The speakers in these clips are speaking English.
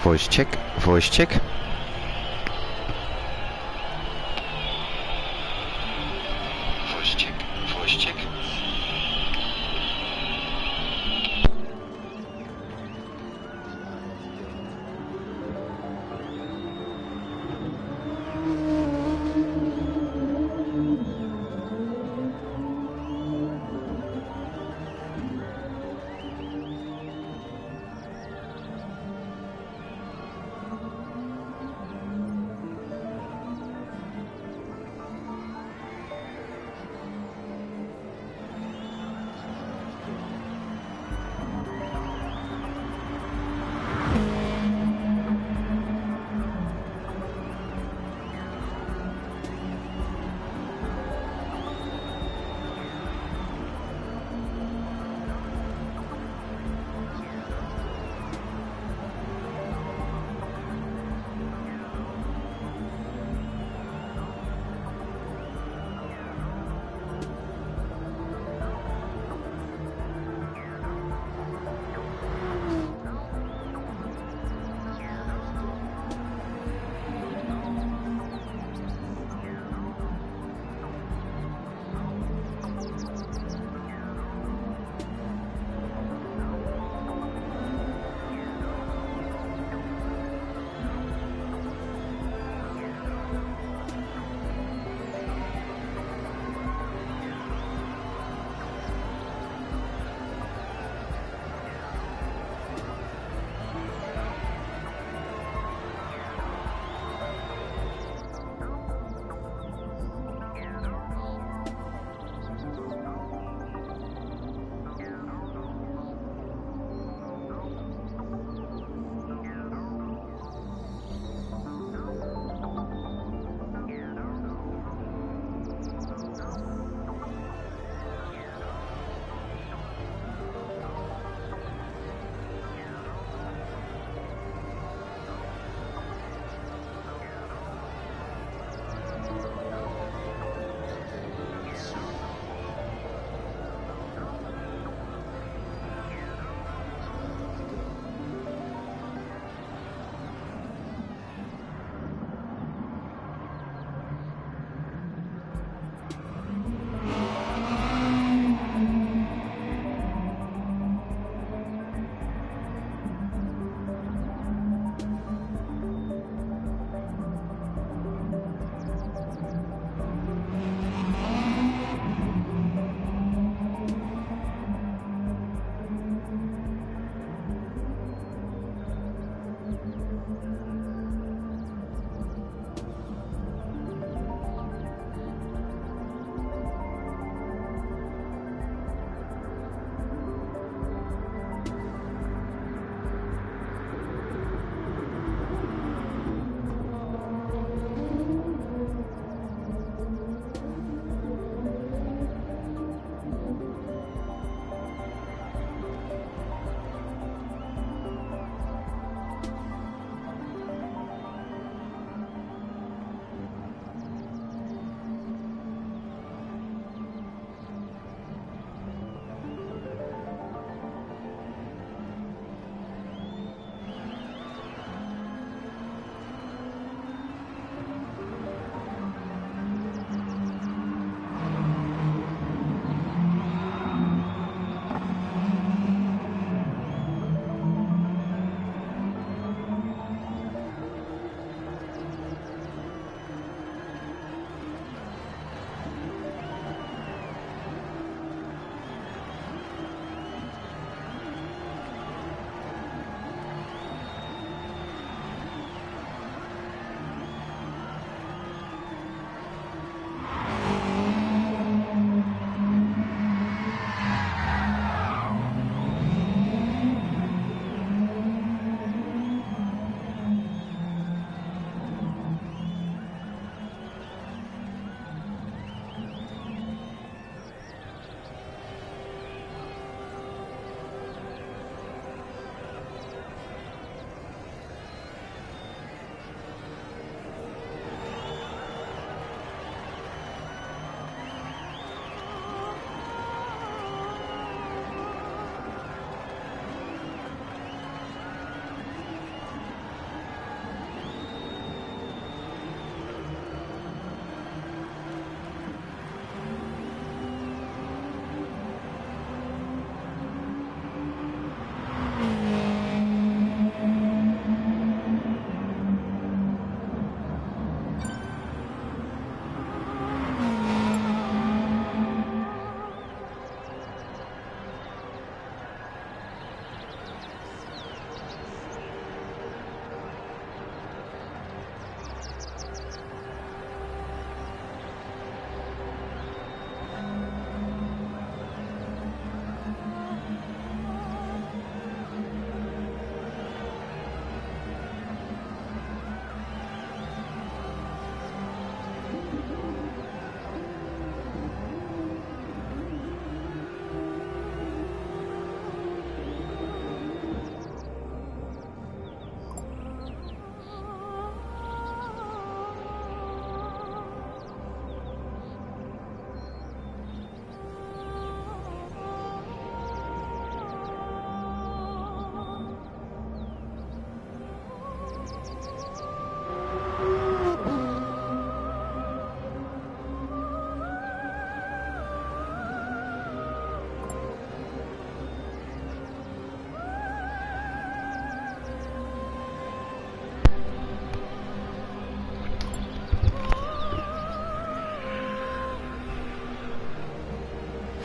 Voice check, voice check. Voice check, voice check.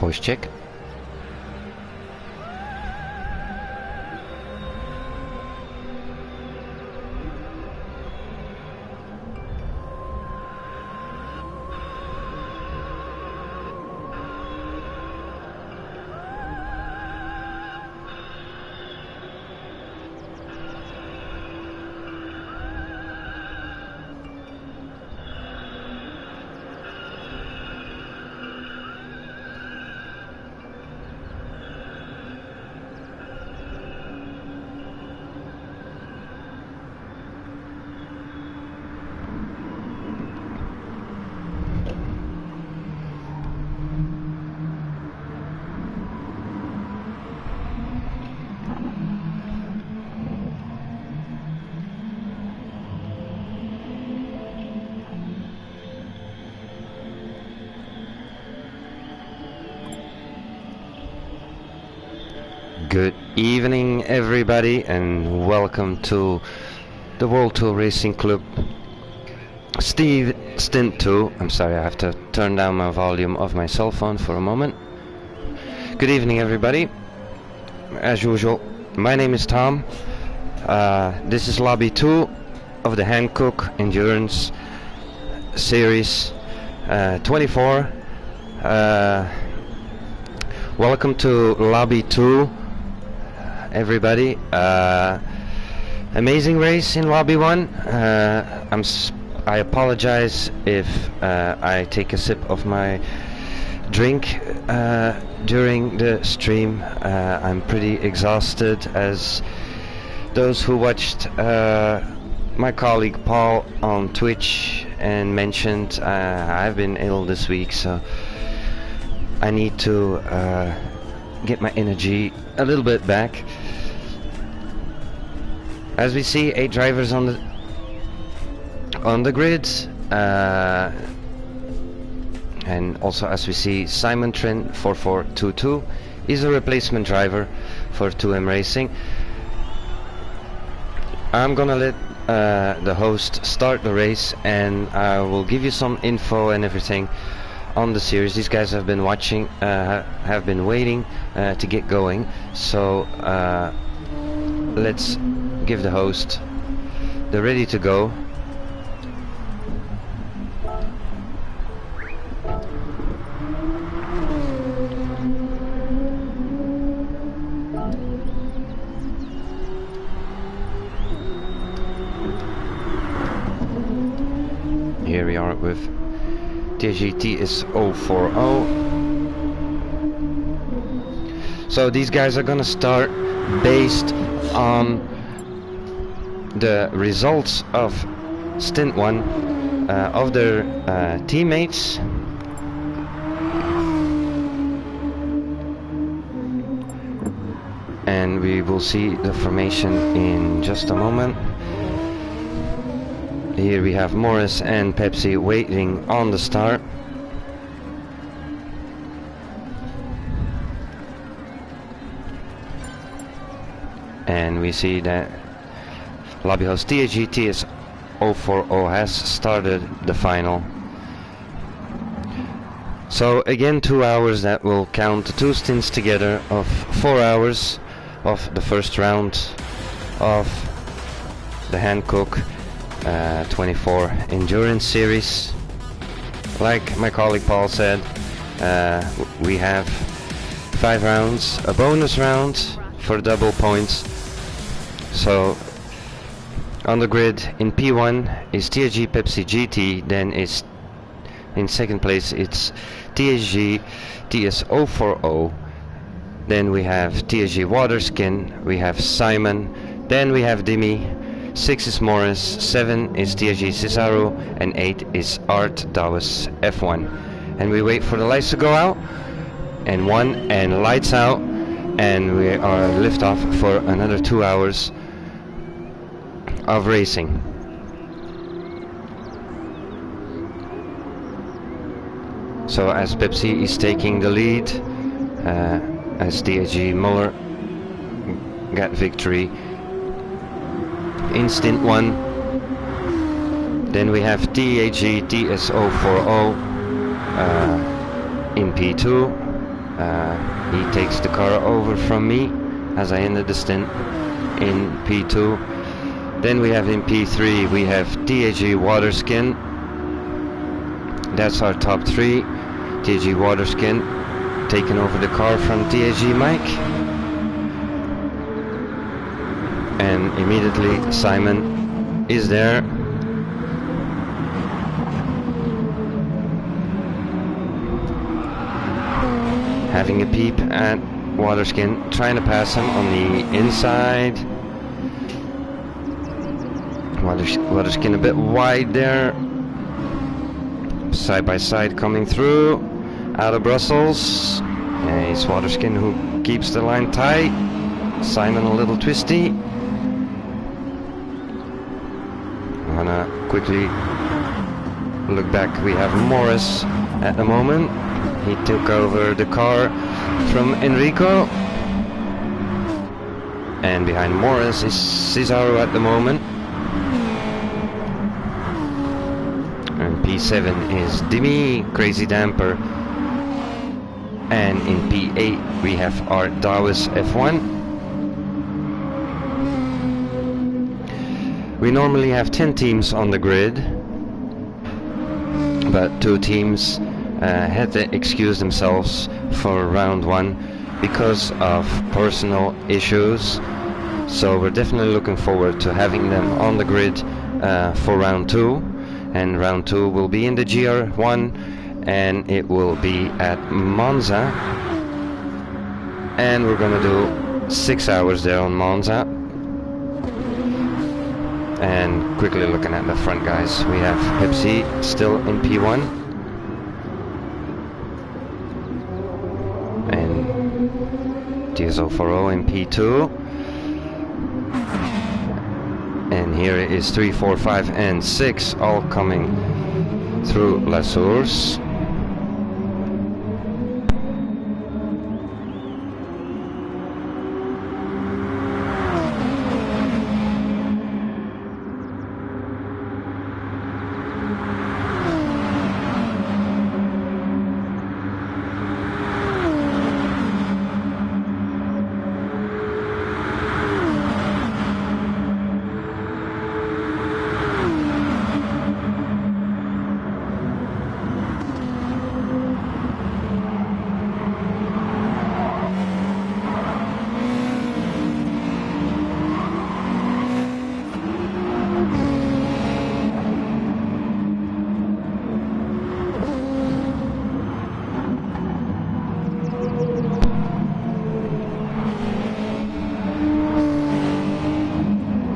Voice check. Good evening, everybody, and welcome to the World Tour Racing Club Stint 2. I'm sorry, I have to turn down my volume of my cell phone for a moment. Good evening, everybody. As usual, my name is Tom. This is Lobby 2 of the Hankook Endurance Series 24. Welcome to Lobby 2. Everybody, amazing race in Lobby 1. I apologize if I take a sip of my drink during the stream. I'm pretty exhausted, as those who watched my colleague Paul on Twitch and mentioned. I've been ill this week, so I need to get my energy a little bit back. As we see, 8 drivers on the grid, and also as we see, Simon Trent 4422 is a replacement driver for 2M Racing. I'm gonna let the host start the race, and I will give you some info and everything on the series. These guys have been watching, have been waiting to get going, so let's give the host the ready to go. Here we are with GTS PS4. So these guys are gonna start based on the results of Stint 1 of their teammates. And we will see the formation in just a moment. Here we have Morris and Pepsi waiting on the start. And we see that Lobby host GTS PS4 has started the final. So again, 2 hours, that will count the 2 stints together of 4 hours of the first round of the Hankook 24 Endurance Series. Like my colleague Paul said, we have 5 rounds, a bonus round for double points. So on the grid in P1 is TSG Pepsi GT, then is in second place it's TSG PS4. Then we have TSG Waterskin, we have Simon, then we have Dimi, 6 is Morris, 7 is TSG Cesaro, and 8 is Art Dawes F1. And we wait for the lights to go out, and 1 and lights out, and we are lift off for another 2 hours of racing. So as Pepsi is taking the lead, as TSG Muller got victory in Stint 1. Then we have TSG PS4 in P2. He takes the car over from me as I ended the stint in P2. Then we have in P3 we have TAG Waterskin. That's our top three. TAG Waterskin taking over the car from TAG Mike. And immediately Simon is there. Having a peep at Waterskin, trying to pass him on the inside. Waterskin a bit wide there. Side by side coming through. Out of Brussels. And it's Waterskin who keeps the line tight. Simon a little twisty. I'm gonna quickly look back. We have Morris at the moment. He took over the car from Enrico. And behind Morris is Cesaro at the moment. And P7 is Dimi, Crazy Damper. And in P8 we have our Dawes F1. We normally have 10 teams on the grid, but 2 teams had to excuse themselves for round 1 because of personal issues. So we're definitely looking forward to having them on the grid for round 2. And round 2 will be in the GR1, and it will be at Monza. And we're gonna do 6 hours there on Monza. And quickly looking at the front guys, we have Pepsi still in P1. And TSO40 in P2. And here it is 3, 4, 5 and 6 all coming through La Source.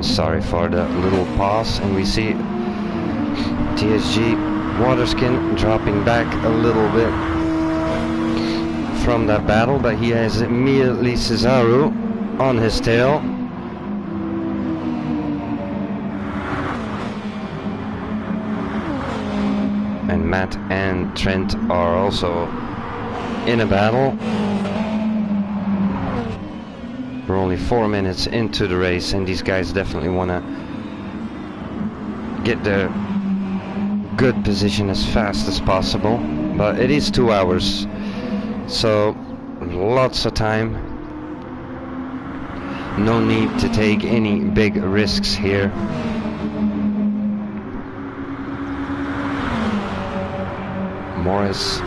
Sorry for the little pause, and we see TSG Waterskin dropping back a little bit from that battle, but he has immediately Cesaro on his tail. And Matt and Trent are also in a battle. We're only 4 minutes into the race, and these guys definitely want to get their good position as fast as possible. But it is 2 hours, so lots of time. No need to take any big risks here. Morris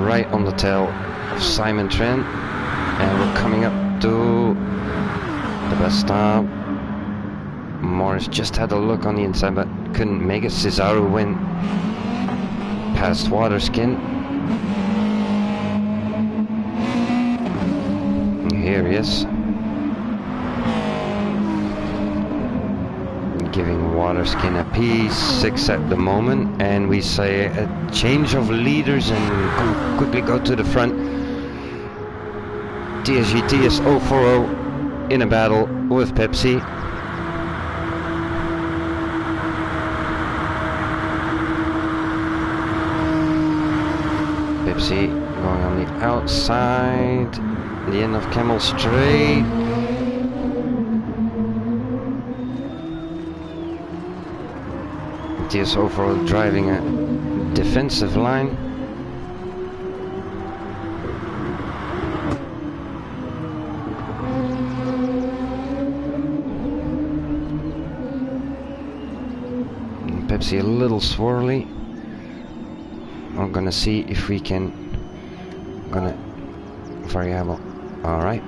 right on the tail of Simon Trent, and we're coming up to the bus stop. Morris just had a look on the inside but couldn't make it. Cesaro went past Waterskin. Here he is, giving Waterskin a P6 at the moment, and we say a change of leaders and quickly go to the front. TSG TS040 in a battle with Pepsi. Pepsi going on the outside, the end of Camel Straight. TS040 driving a defensive line. Pepsi a little swirly. I'm gonna see if we can variable. All right.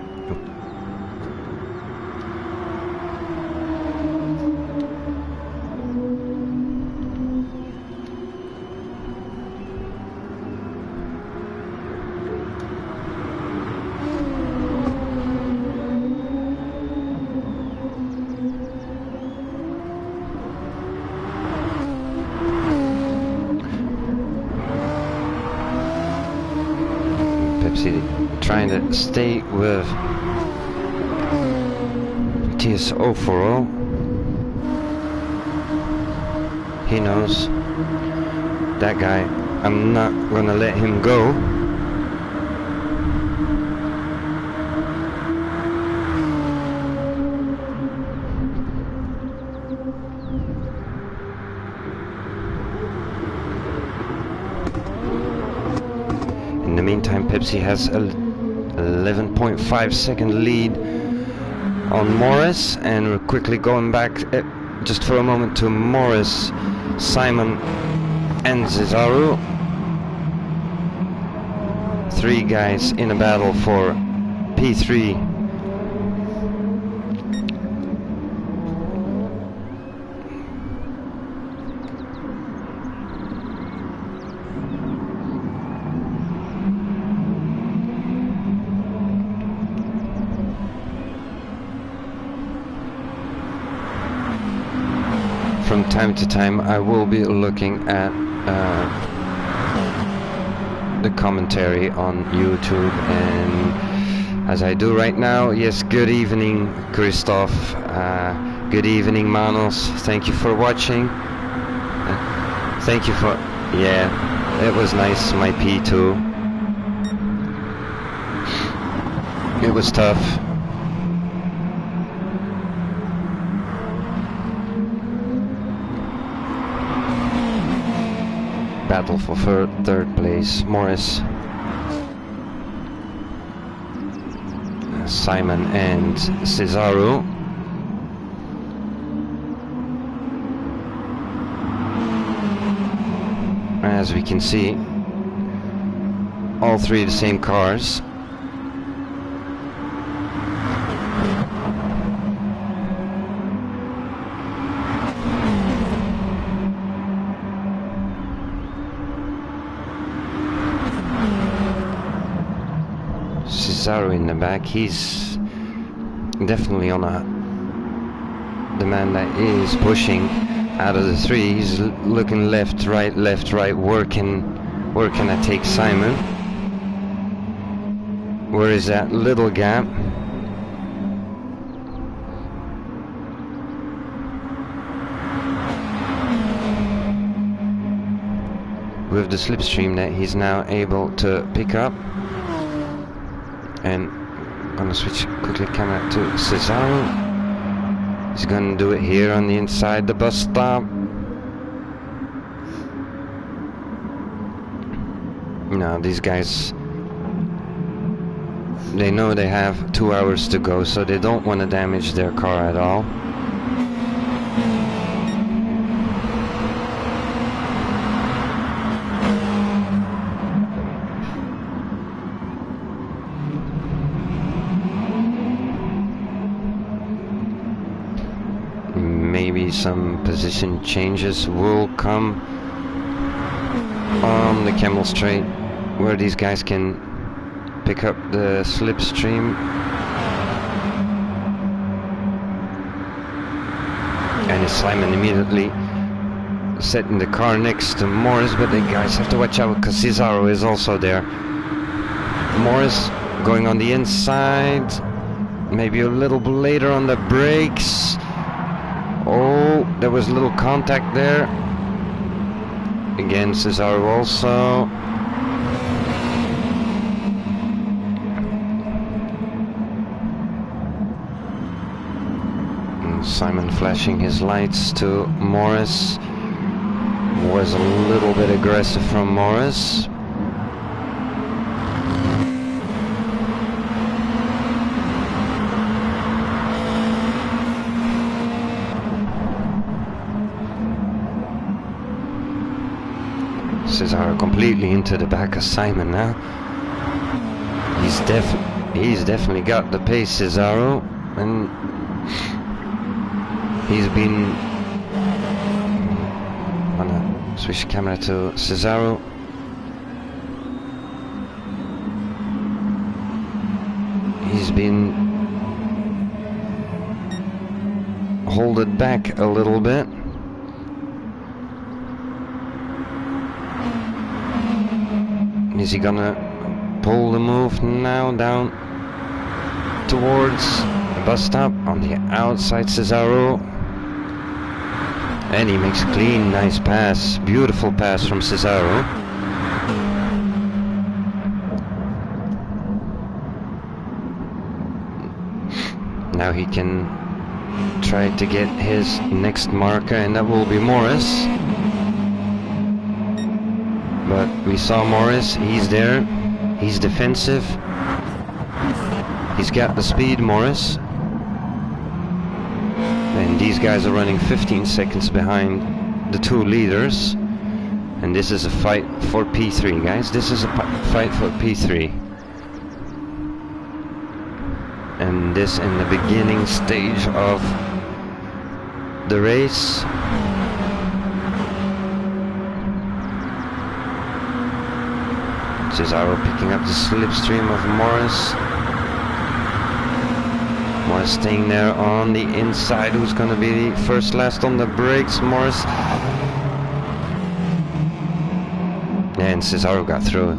Trying to stay with TS040. He knows that guy. I'm not gonna let him go. In the meantime, Pepsi has a 11.5 second lead on Morris, and we're quickly going back just for a moment to Morris, Simon and Cesaro. Three guys in a battle for P3. From time to time I will be looking at the commentary on YouTube, and as I do right now, yes, good evening Christoph, good evening Manos, thank you for watching, thank you for, yeah, it was nice, my P2, it was tough. Battle for third place, Morris, Simon and Cesaro. As we can see, all three the same cars. Cesaro in the back, he's definitely on the man that is pushing out of the three. He's looking left, right, working to take Simon. Where is that little gap? With the slipstream that he's now able to pick up. And I'm gonna switch quickly camera to Cesaro. He's gonna do it here on the inside the bus stop. Now these guys, they know they have 2 hours to go, so they don't want to damage their car at all. Maybe some position changes will come on the Camel Straight, where these guys can pick up the slipstream. And Simon immediately setting the car next to Morris, but the guys have to watch out because Cesaro is also there. Morris going on the inside, maybe a little bit later on the brakes. Oh, there was a little contact there. Again, Cesaro also. And Simon flashing his lights to Morris. Was a little bit aggressive from Morris. Cesaro completely into the back of Simon now. He's definitely got the pace, Cesaro, and he's been. I'm gonna switch camera to Cesaro. He's been holded back a little bit. Is he gonna pull the move now down towards the bus stop on the outside, Cesaro? And he makes a clean, nice pass. Beautiful pass from Cesaro. Now he can try to get his next marker, and that will be Morris. But we saw Morris, he's there, he's defensive, he's got the speed, Morris. And these guys are running 15 seconds behind the two leaders. And this is a fight for P3, guys, this is a fight for P3. And this in the beginning stage of the race. Cesaro picking up the slipstream of Morris. Morris staying there on the inside. Who's going to be the first last on the brakes? Morris. And Cesaro got through.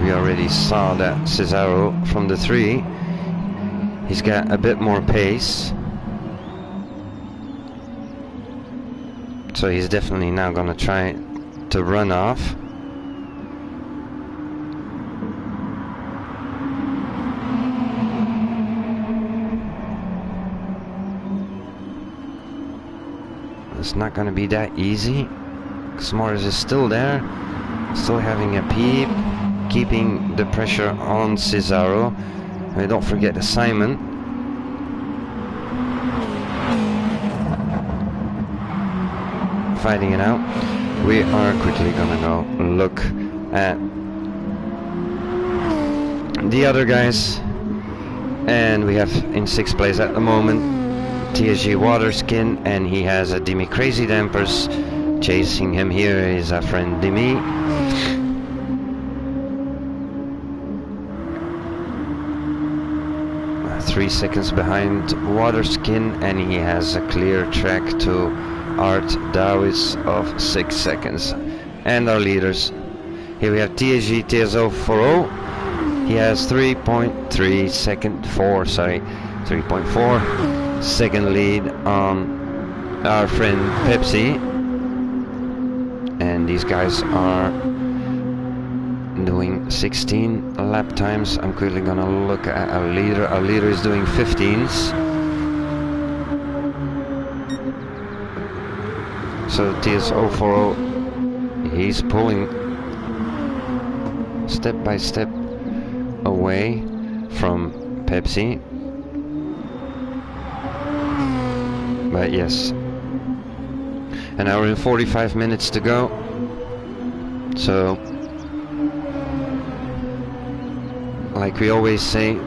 We already saw that Cesaro from the 3. He's got a bit more pace. So he's definitely now gonna try to run off. It's not gonna be that easy, because Morris is still there, still having a peep, keeping the pressure on Cesaro. And don't forget Simon. Fighting it out. We are quickly gonna go look at the other guys. And we have in 6th place at the moment TSG Waterskin, and he has a Demi Crazy Dampers. Chasing him here is our friend Demi. 3 seconds behind Waterskin, and he has a clear track to Art Dawis of 6 seconds. And our leaders, here we have TSG TSO40. He has 3.4 second lead on our friend Pepsi. And these guys are doing 16 lap times. I'm quickly gonna look at our leader. Our leader is doing 15s. So TSO40, he's pulling step by step away from Pepsi. But yes, an hour and 45 minutes to go. So like we always say,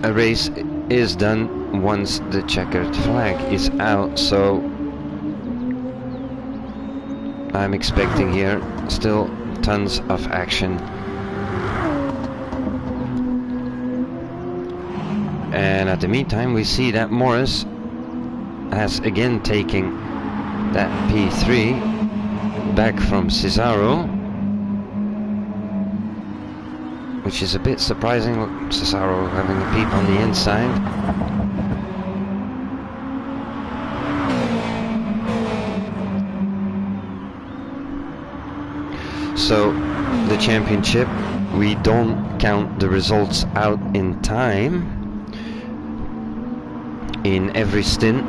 a race is done once the checkered flag is out, so I'm expecting here still tons of action. And at the meantime, we see that Morris has again taken that P3 back from Cesaro, which is a bit surprising. Look, Cesaro having a peep on the inside. So the championship we don't count the results out in time in every stint.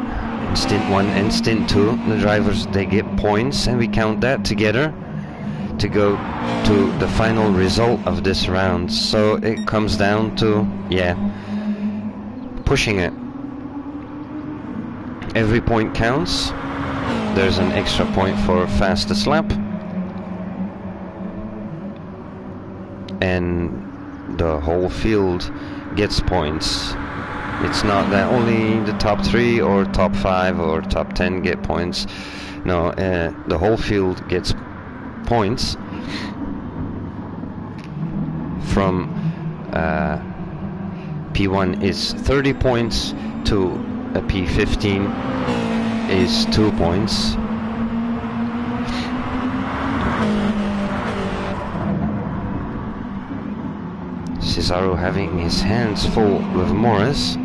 In stint 1 and stint 2, the drivers, they get points, and we count that together to go to the final result of this round. So it comes down to, yeah, pushing it. Every point counts. There's an extra point for fastest lap, and the whole field gets points. It's not that only the top 3 or top 5 or top 10 get points. No, the whole field gets points. From P1 is 30 points to a P15 is 2 points. Cesaro having his hands full with Morris.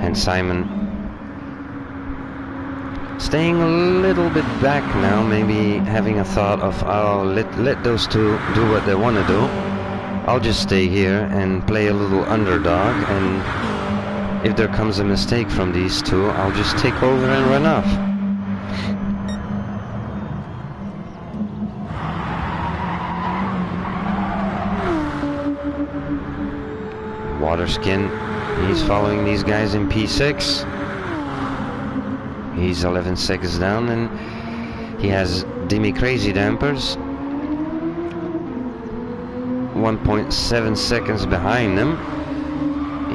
And Simon staying a little bit back now, maybe having a thought of, oh, let those two do what they want to do. I'll just stay here and play a little underdog, and if there comes a mistake from these two, I'll just take over and run off. Waterskin, he's following these guys in P6. He's 11 seconds down, and he has Demi Crazy dampers 1.7 seconds behind them.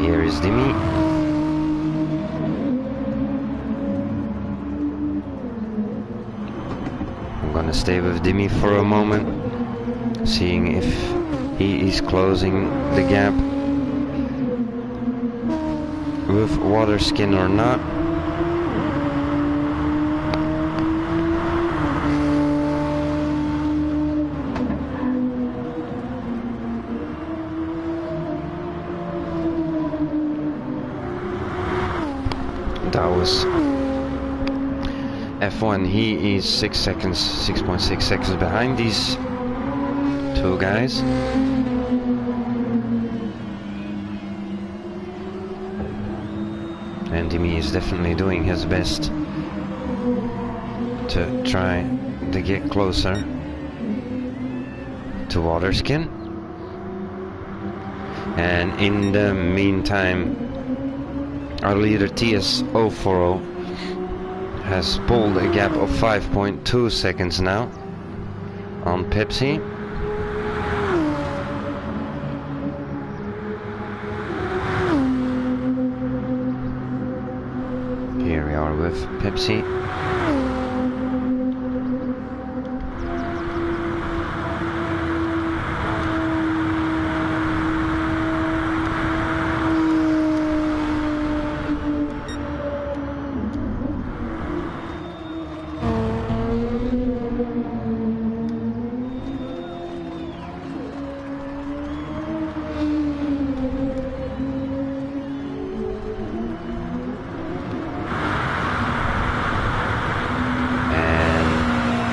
Here is Demi. I'm gonna stay with Demi for a moment, seeing if he is closing the gap with Waterskin or not. That was F1. He is 6.6 seconds behind these two guys. And Demi is definitely doing his best to try to get closer to Waterskin. And in the meantime, our leader TS040 has pulled a gap of 5.2 seconds now on Pepsi. Here we are with Pepsi.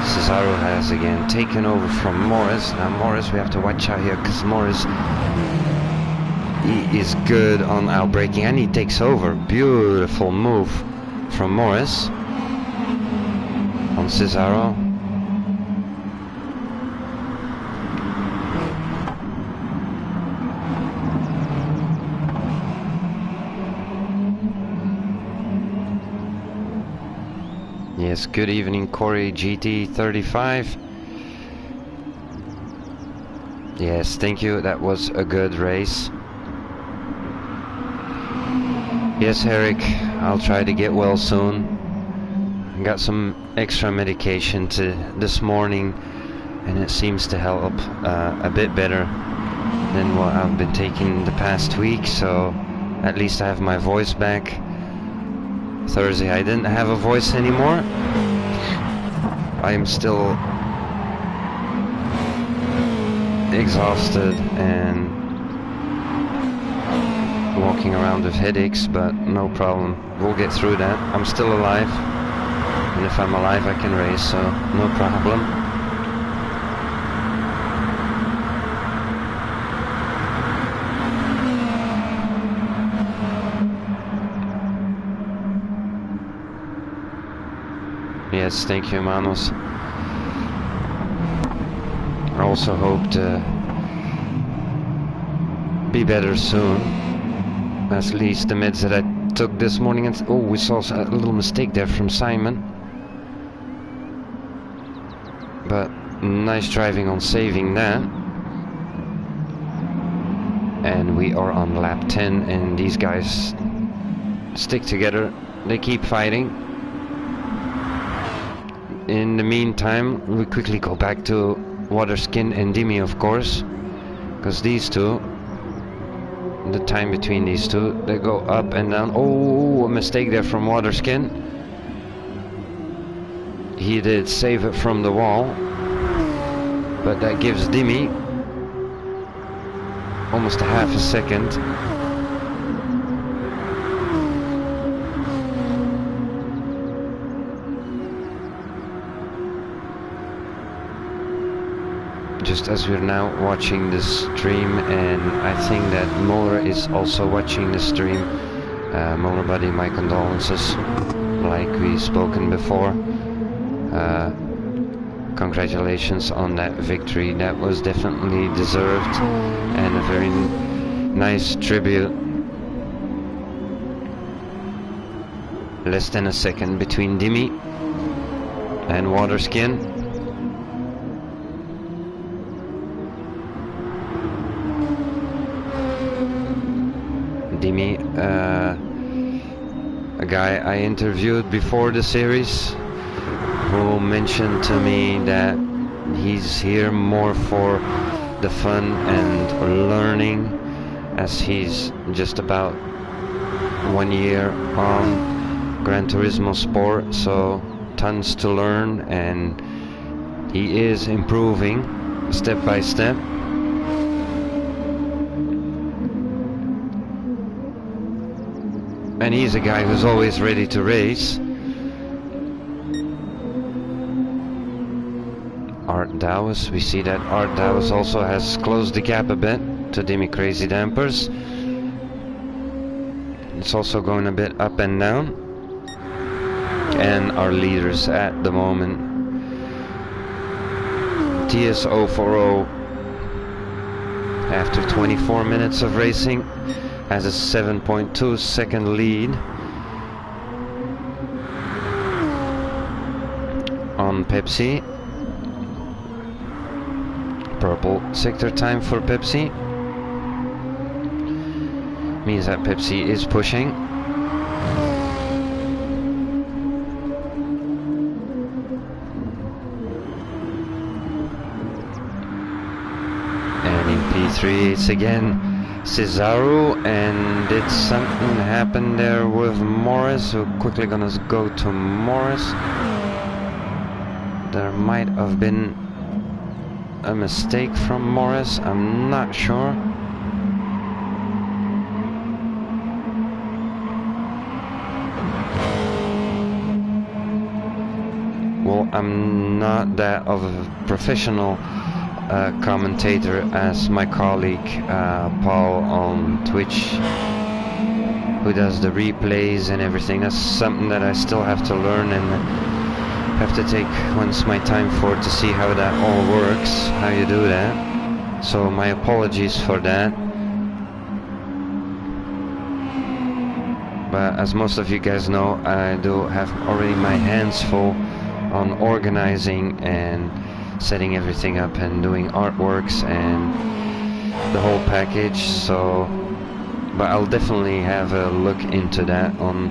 Cesaro has again taken over from Morris. Now Morris, we have to watch out here, because Morris, he is good on out braking, and he takes over. Beautiful move from Morris on Cesaro. Yes, good evening, Corey GT35. Yes, thank you. That was a good race. Yes, Eric, I'll try to get well soon. I got some extra medication this morning, and it seems to help a bit better than what I've been taking the past week, so at least I have my voice back. Thursday I didn't have a voice anymore. I am still exhausted and walking around with headaches, but no problem. We'll get through that. I'm still alive, and if I'm alive I can race, so no problem. Yes, thank you, Manos. I also hope to be better soon. At least the meds that I took this morning. And oh, we saw a little mistake there from Simon. But nice driving on saving that. And we are on lap 10, and these guys stick together. They keep fighting. In the meantime, we quickly go back to Waterskin and Dimi, of course, because these two, the time between these two, they go up and down. Oh, a mistake there from Waterskin. He did save it from the wall, but that gives Dimi almost a half a second. Just as we're now watching the stream, and I think that Moller is also watching the stream. Moller buddy, my condolences, like we've spoken before. Congratulations on that victory. That was definitely deserved, and a very nice tribute. Less than a second between Dimi and Waterskin. Dimi, a guy I interviewed before the series, who mentioned to me that he's here more for the fun and learning, as he's just about 1 year on Gran Turismo Sport, so tons to learn, and he is improving step by step. And he's a guy who's always ready to race. Art Dowes, we see that Art Dowes also has closed the gap a bit to Dimi Crazy Dampers. It's also going a bit up and down. And our leaders at the moment, TS040, after 24 minutes of racing, has a 7.2 second lead on Pepsi. Purple sector time for Pepsi means that Pepsi is pushing. And in P3 it's again Cesaro, and did something happen there with Morris? We're quickly gonna go to Morris. There might have been a mistake from Morris, I'm not sure. Well, I'm not that of a professional commentator as my colleague Paul on Twitch, who does the replays and everything. That's something that I still have to learn and have to take once my time for it to see how that all works, how you do that. So my apologies for that. But as most of you guys know, I do have already my hands full on organizing and setting everything up and doing artworks and the whole package. So, but I'll definitely have a look into that, on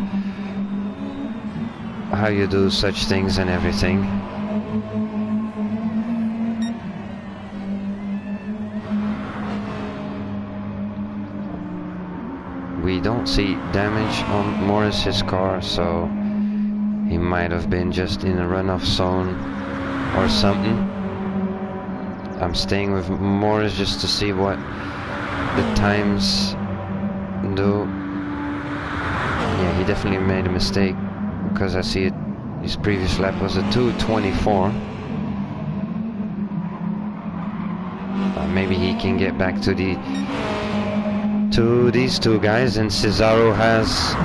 how you do such things and everything. We don't see damage on Morris's car, so he might have been just in a runoff zone or something. I'm staying with Morris just to see what the times do. Yeah, he definitely made a mistake, because I see it. His previous lap was a 2:24. Maybe he can get back to these two guys, and Cesaro has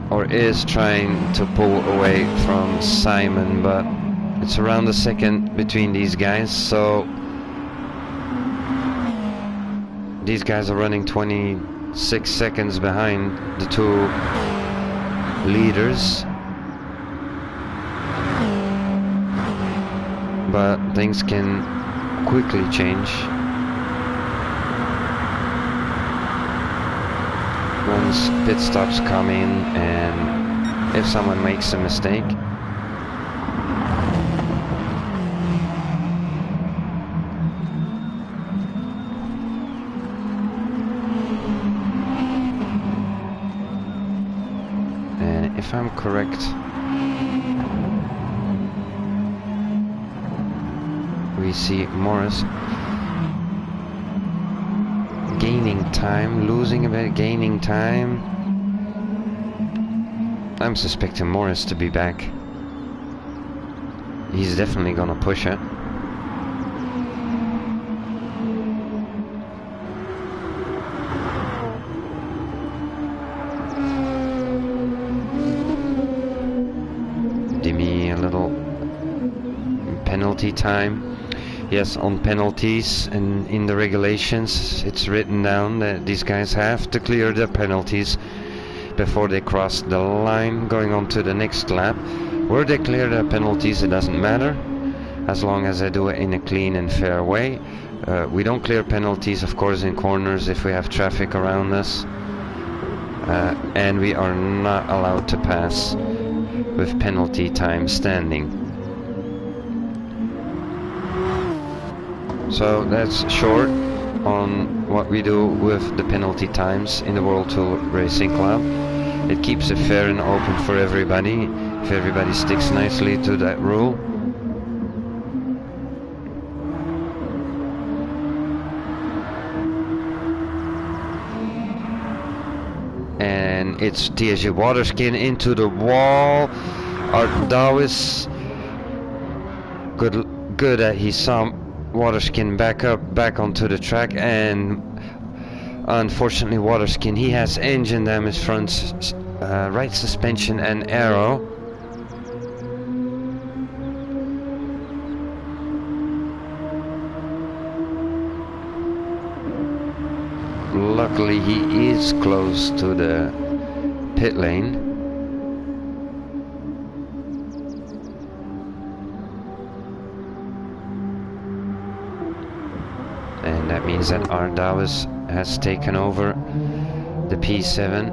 or is trying to pull away from Simon, but it's around a second between these guys, so these guys are running 26 seconds behind the two leaders. But things can quickly change once pit stops come in, and if someone makes a mistake. And if I'm correct, we see Morris gaining time, losing a bit, gaining time. I'm suspecting Morris to be back. He's definitely gonna push it. Give me a little penalty time. Yes, on penalties and in the regulations it's written down that these guys have to clear their penalties before they cross the line going on to the next lap. Where they clear their penalties, it doesn't matter, as long as they do it in a clean and fair way. We don't clear penalties, of course, in corners if we have traffic around us, and we are not allowed to pass with penalty time standing. So that's short on what we do with the penalty times in the World Tour Racing Club. It keeps it fair and open for everybody, if everybody sticks nicely to that rule. And it's TSG Waterskin into the wall. Art Dawes, good that he saw Waterskin back onto the track, and unfortunately Waterskin, he has engine damage, front right suspension and aero. Luckily he is close to the pit lane. And that means that Ardawes has taken over the P7.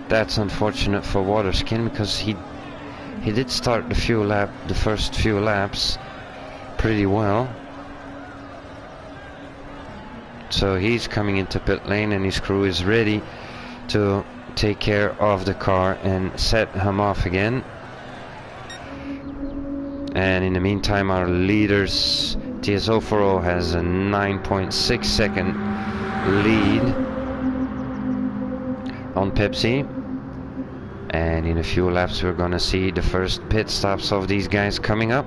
That's unfortunate for Waterskin, because he did start the first few laps pretty well. So he's coming into pit lane, and his crew is ready to take care of the car and set him off again. And in the meantime, our leaders, TS040 has a 9.6 second lead on Pepsi. And in a few laps we're gonna see the first pit stops of these guys coming up.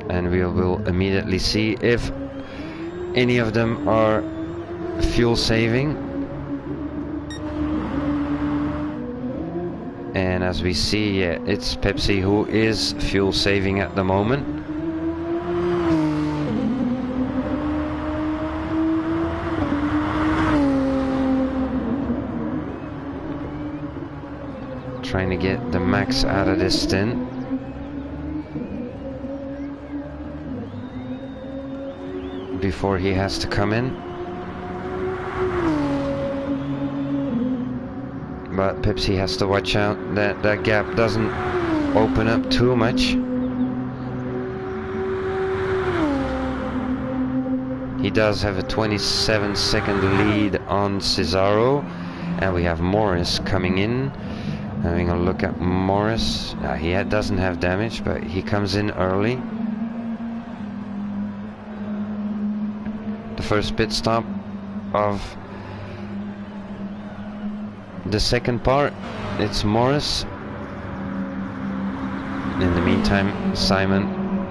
And we will immediately see if any of them are fuel saving. And as we see, yeah, it's Pepsi who is fuel saving at the moment. Trying to get the max out of this stint. Before he has to come in. But Pepsi has to watch out that that gap doesn't open up too much. He does have a 27-second lead on Cesaro, and we have Morris coming in Having a look at Morris. He doesn't have damage, but he comes in early. The first pit stop of the second part. It's Morris. In the meantime, Simon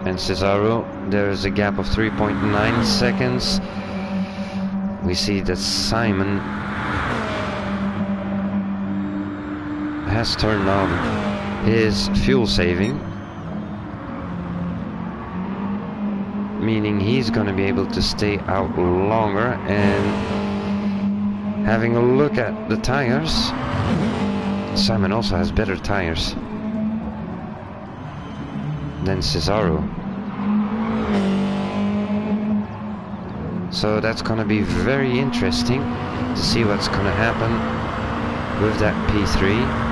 and Cesaro, there is a gap of 3.9 seconds. We see that Simon has turned on his fuel saving, meaning he's going to be able to stay out longer. And having a look at the tires, Simon also has better tires than Cesaro. So that's going to be very interesting to see what's going to happen with that P3.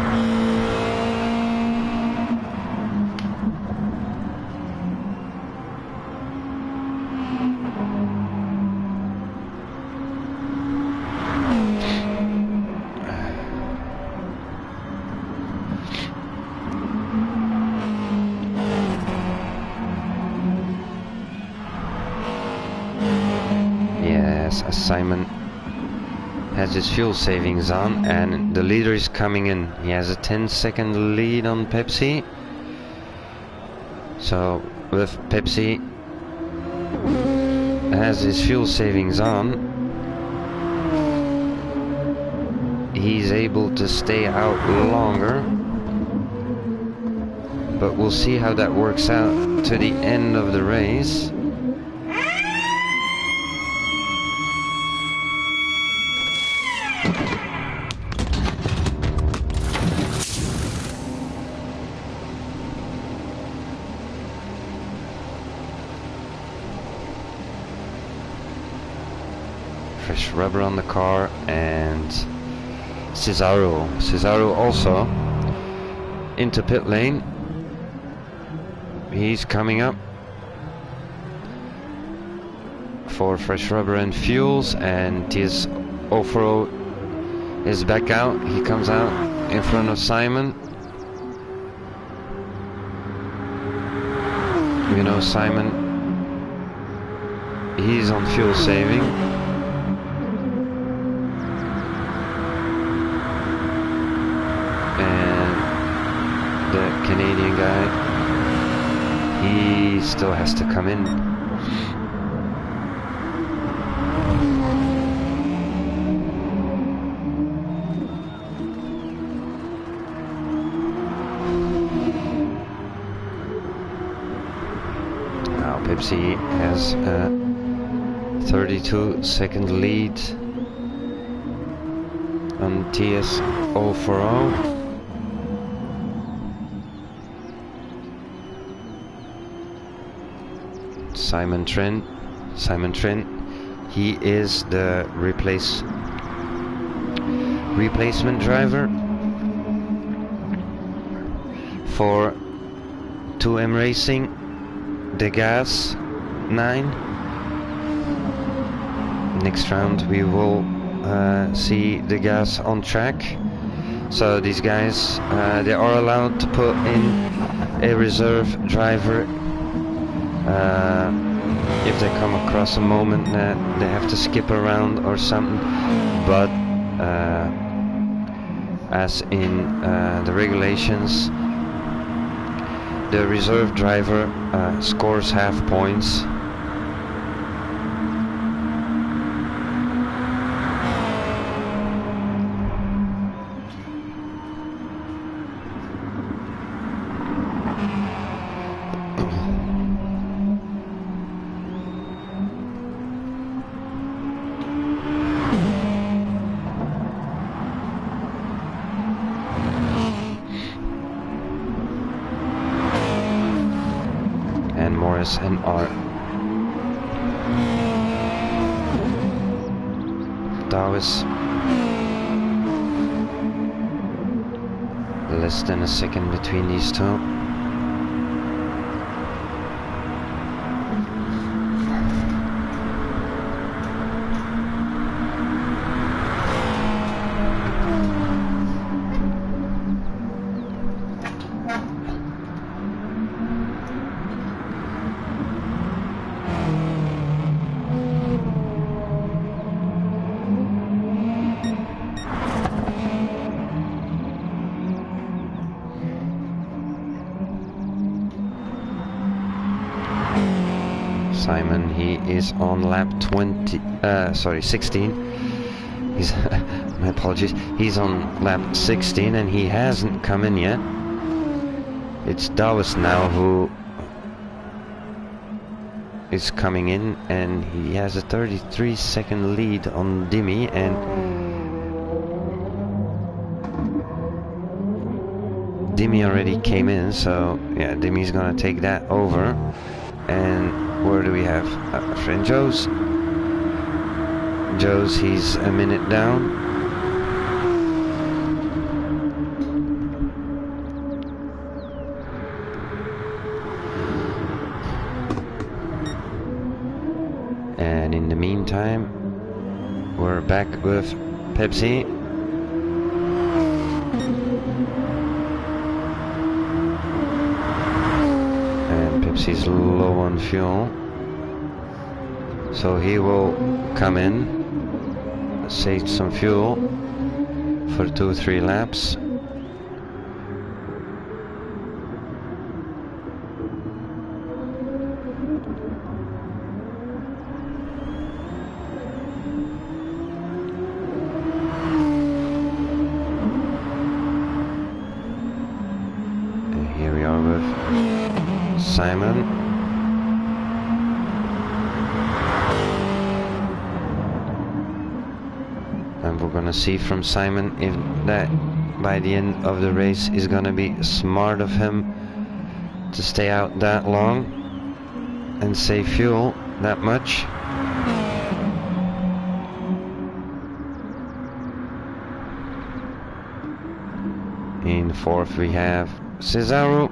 Simon has his fuel savings on, and the leader is coming in. He has a 10-second lead on Pepsi. So with Pepsi has his fuel savings on, he's able to stay out longer, but we'll see how that works out to the end of the race. Fresh rubber on the car, and Cesaro also into pit lane. He's coming up for fresh rubber and fuels, and TS 04 is back out. He comes out in front of Simon. You know, Simon, he's on fuel saving. Canadian guy, he still has to come in. Now Pepsi has a 32-second lead on TS 040. Simon Trent, he is the replacement driver for 2M Racing, the Gas 9. Next round we will see the Gas on track. So these guys, they are allowed to put in a reserve driver if they come across a moment that they have to skip around or something, but as in the regulations, the reserve driver scores half points. And Art. Dawes. Less than a second between these two. Simon, he is on lap 16. He's my apologies. He's on lap 16 and he hasn't come in yet. It's Dawes now who is coming in, and he has a 33-second lead on Dimi, and Dimi already came in, so yeah, Dimi's gonna take that over. And where do we have our friend Joe's? Joe's, he's a minute down. And in the meantime, we're back with Pepsi. And Pepsi's low on fuel, so he will come in, save some fuel for 2-3 laps. And here we are with Simon. And we're gonna see from Simon if that by the end of the race is gonna be smart of him to stay out that long and save fuel that much. In fourth we have Cesaro.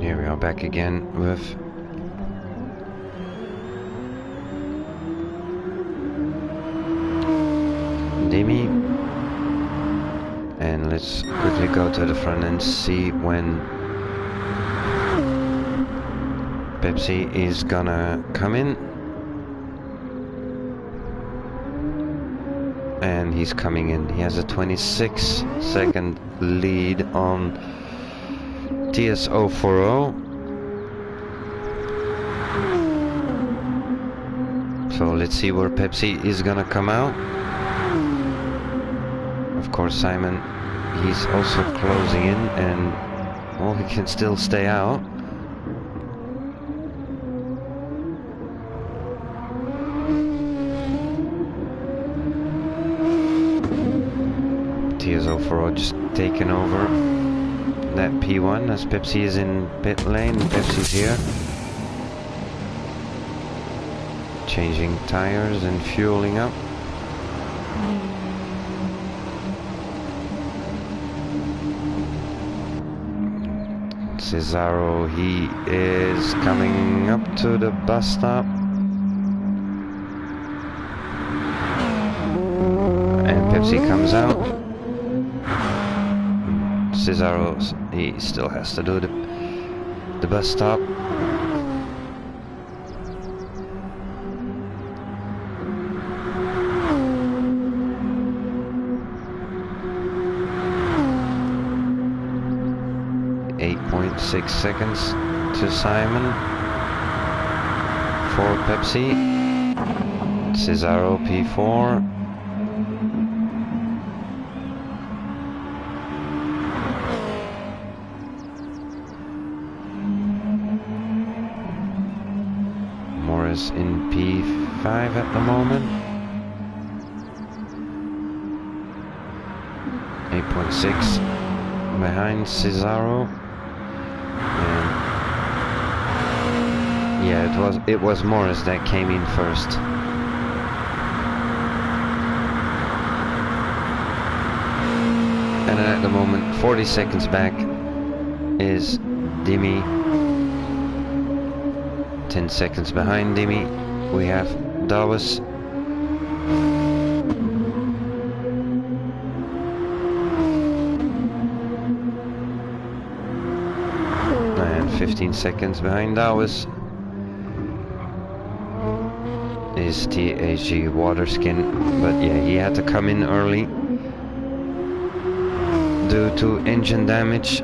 Here we are back again with Dimi, and let's quickly go to the front and see when Pepsi is gonna come in. And he's coming in. He has a 26-second lead on TS040. So let's see where Pepsi is gonna come out. Of course, Simon, he's also closing in, and well, he can still stay out. TS040 just taking over that P1 as Pepsi is in pit lane. Pepsi's here, changing tires and fueling up. Cesaro, he is coming up to the bus stop, and Pepsi comes out. Cesaro, he still has to do the bus stop. .6 seconds to Simon for Pepsi. Cesaro P4. Morris in P5 at the moment. 8.6 behind Cesaro. Yeah, it was Morris that came in first. And at the moment, 40 seconds back is Dimi. 10 seconds behind Dimi, we have Dawes. And 15 seconds behind Dawes is THG Waterskin, but yeah, he had to come in early due to engine damage.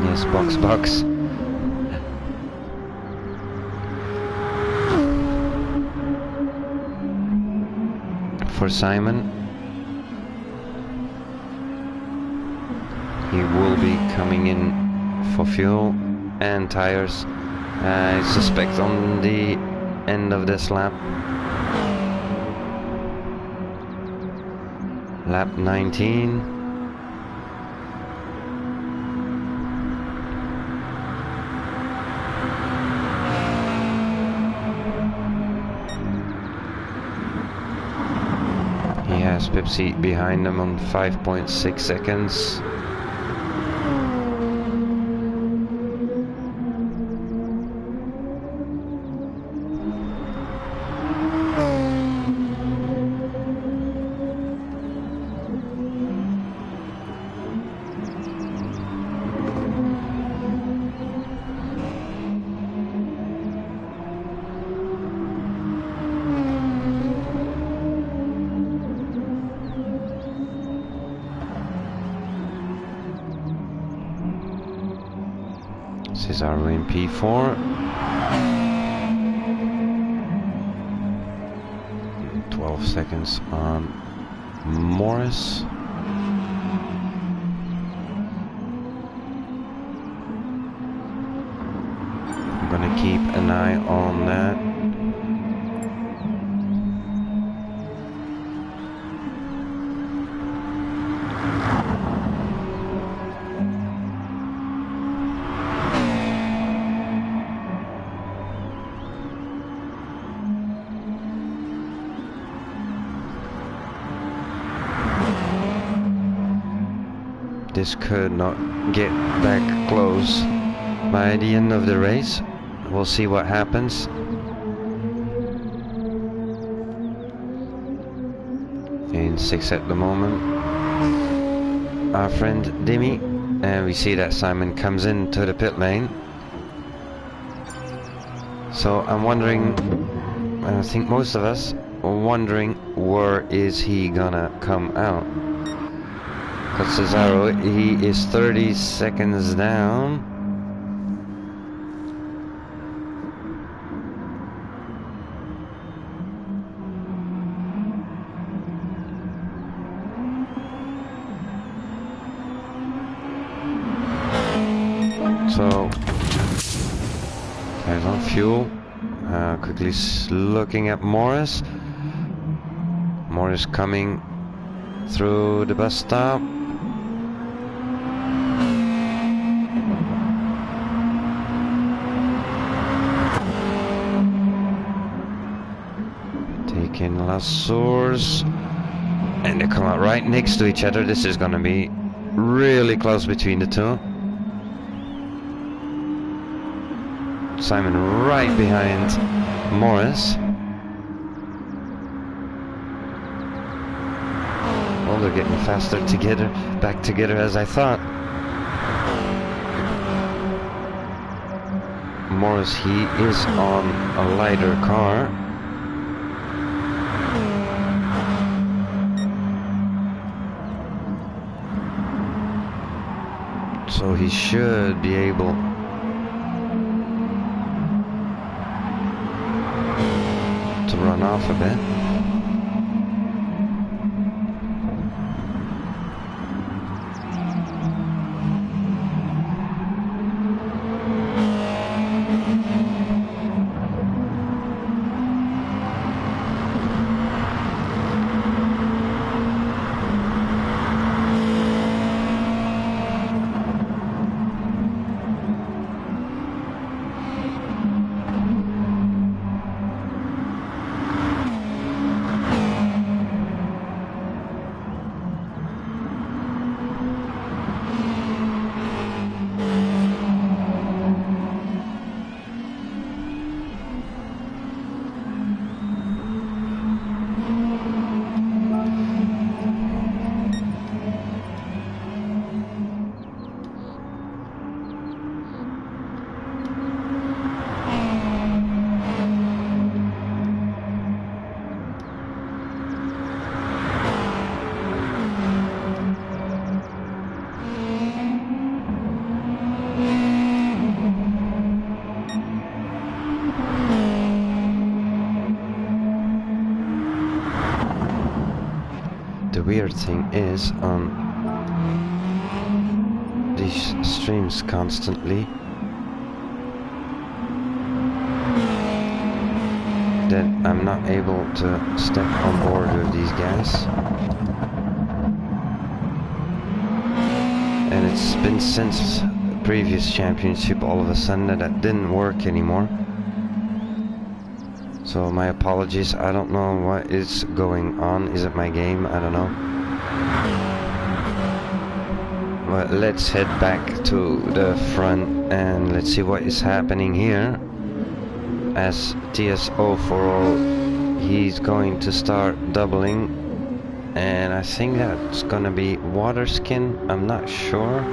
Yes, box. For Simon. He will be coming in for fuel and tires, I suspect, on the end of this lap. Lap 19. He has Pepsi behind him on 5.6 seconds. Cesaro in P4. 12 seconds on Morris. I'm gonna keep an eye on that. This could not get back close by the end of the race. We'll see what happens. In 6th at the moment, our friend Dimi, and we see that Simon comes into the pit lane. So I'm wondering, and I think most of us are wondering, where is he gonna come out? Because Cesaro, he is 30 seconds down. So, guys on fuel. Quickly looking at Morris. Morris coming through the bus stop. Taking Lassours. And they come out right next to each other. This is gonna be really close between the two. Simon right behind Morris. Well, they're getting faster together, back together as I thought. Morris, he is on a lighter car. So he should be able run off a bit. The weird thing is, on these streams constantly, that I'm not able to step on board with these guys. And it's been since the previous championship all of a sudden that didn't work anymore. So my apologies, I don't know what is going on. Is it my game? I don't know. But let's head back to the front and let's see what is happening here. As TSO for all, he's going to start doubling. And I think that's gonna be water skin, I'm not sure.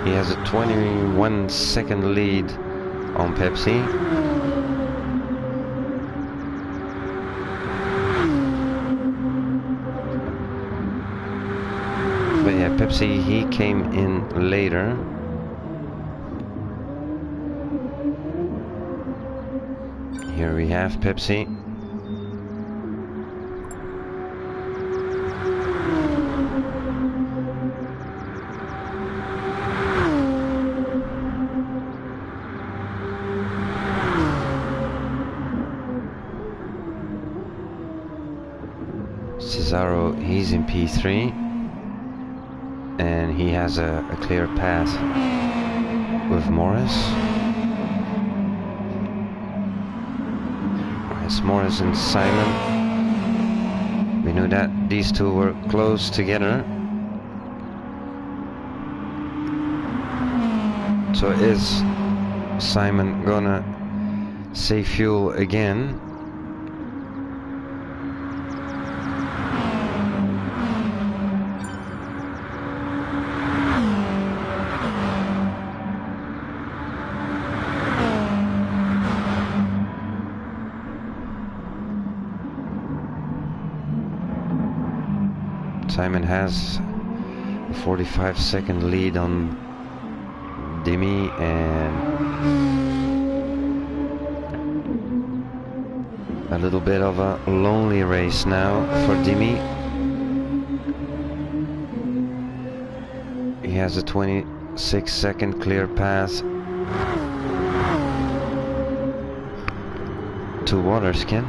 He has a 21-second lead on Pepsi. But yeah, Pepsi, he came in later. Here we have Pepsi. Cesaro, he's in P3 and he has a clear path with Morris. It's Morris and Simon. We knew that these two were close together. So is Simon gonna save fuel again? Simon has a 45-second lead on Dimi, and a little bit of a lonely race now for Dimi. He has a 26-second clear path to Waterskin.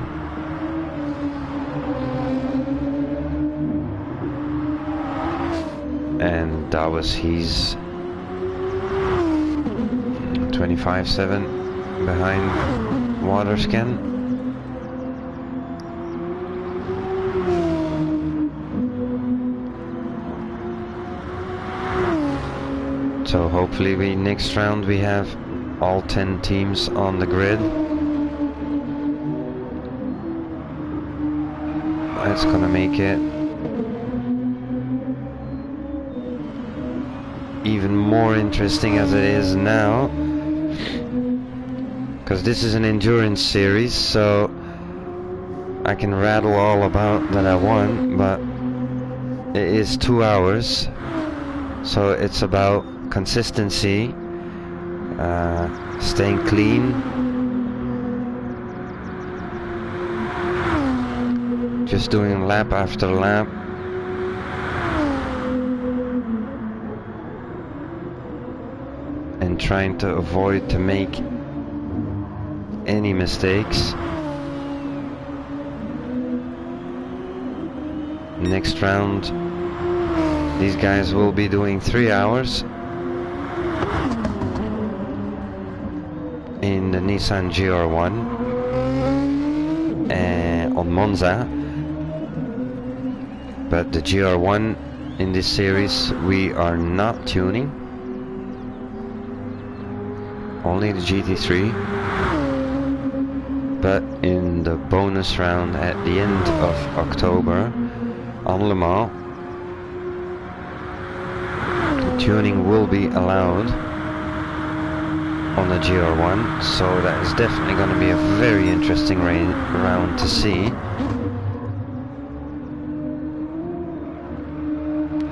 And that was his 25-7 behind Waterskin. So hopefully next round we have all 10 teams on the grid. That's gonna make it even more interesting as it is now, because this is an endurance series, so I can rattle all about that I won, but it is 2 hours, so it's about consistency staying clean, just doing lap after lap, and trying to avoid to make any mistakes. Next round, these guys will be doing 3 hours in the Nissan GR1 on Monza, but the GR1 in this series we are not tuning, only the GT3. But in the bonus round at the end of October on Le Mans, tuning will be allowed on the GR1, so that is definitely going to be a very interesting round to see,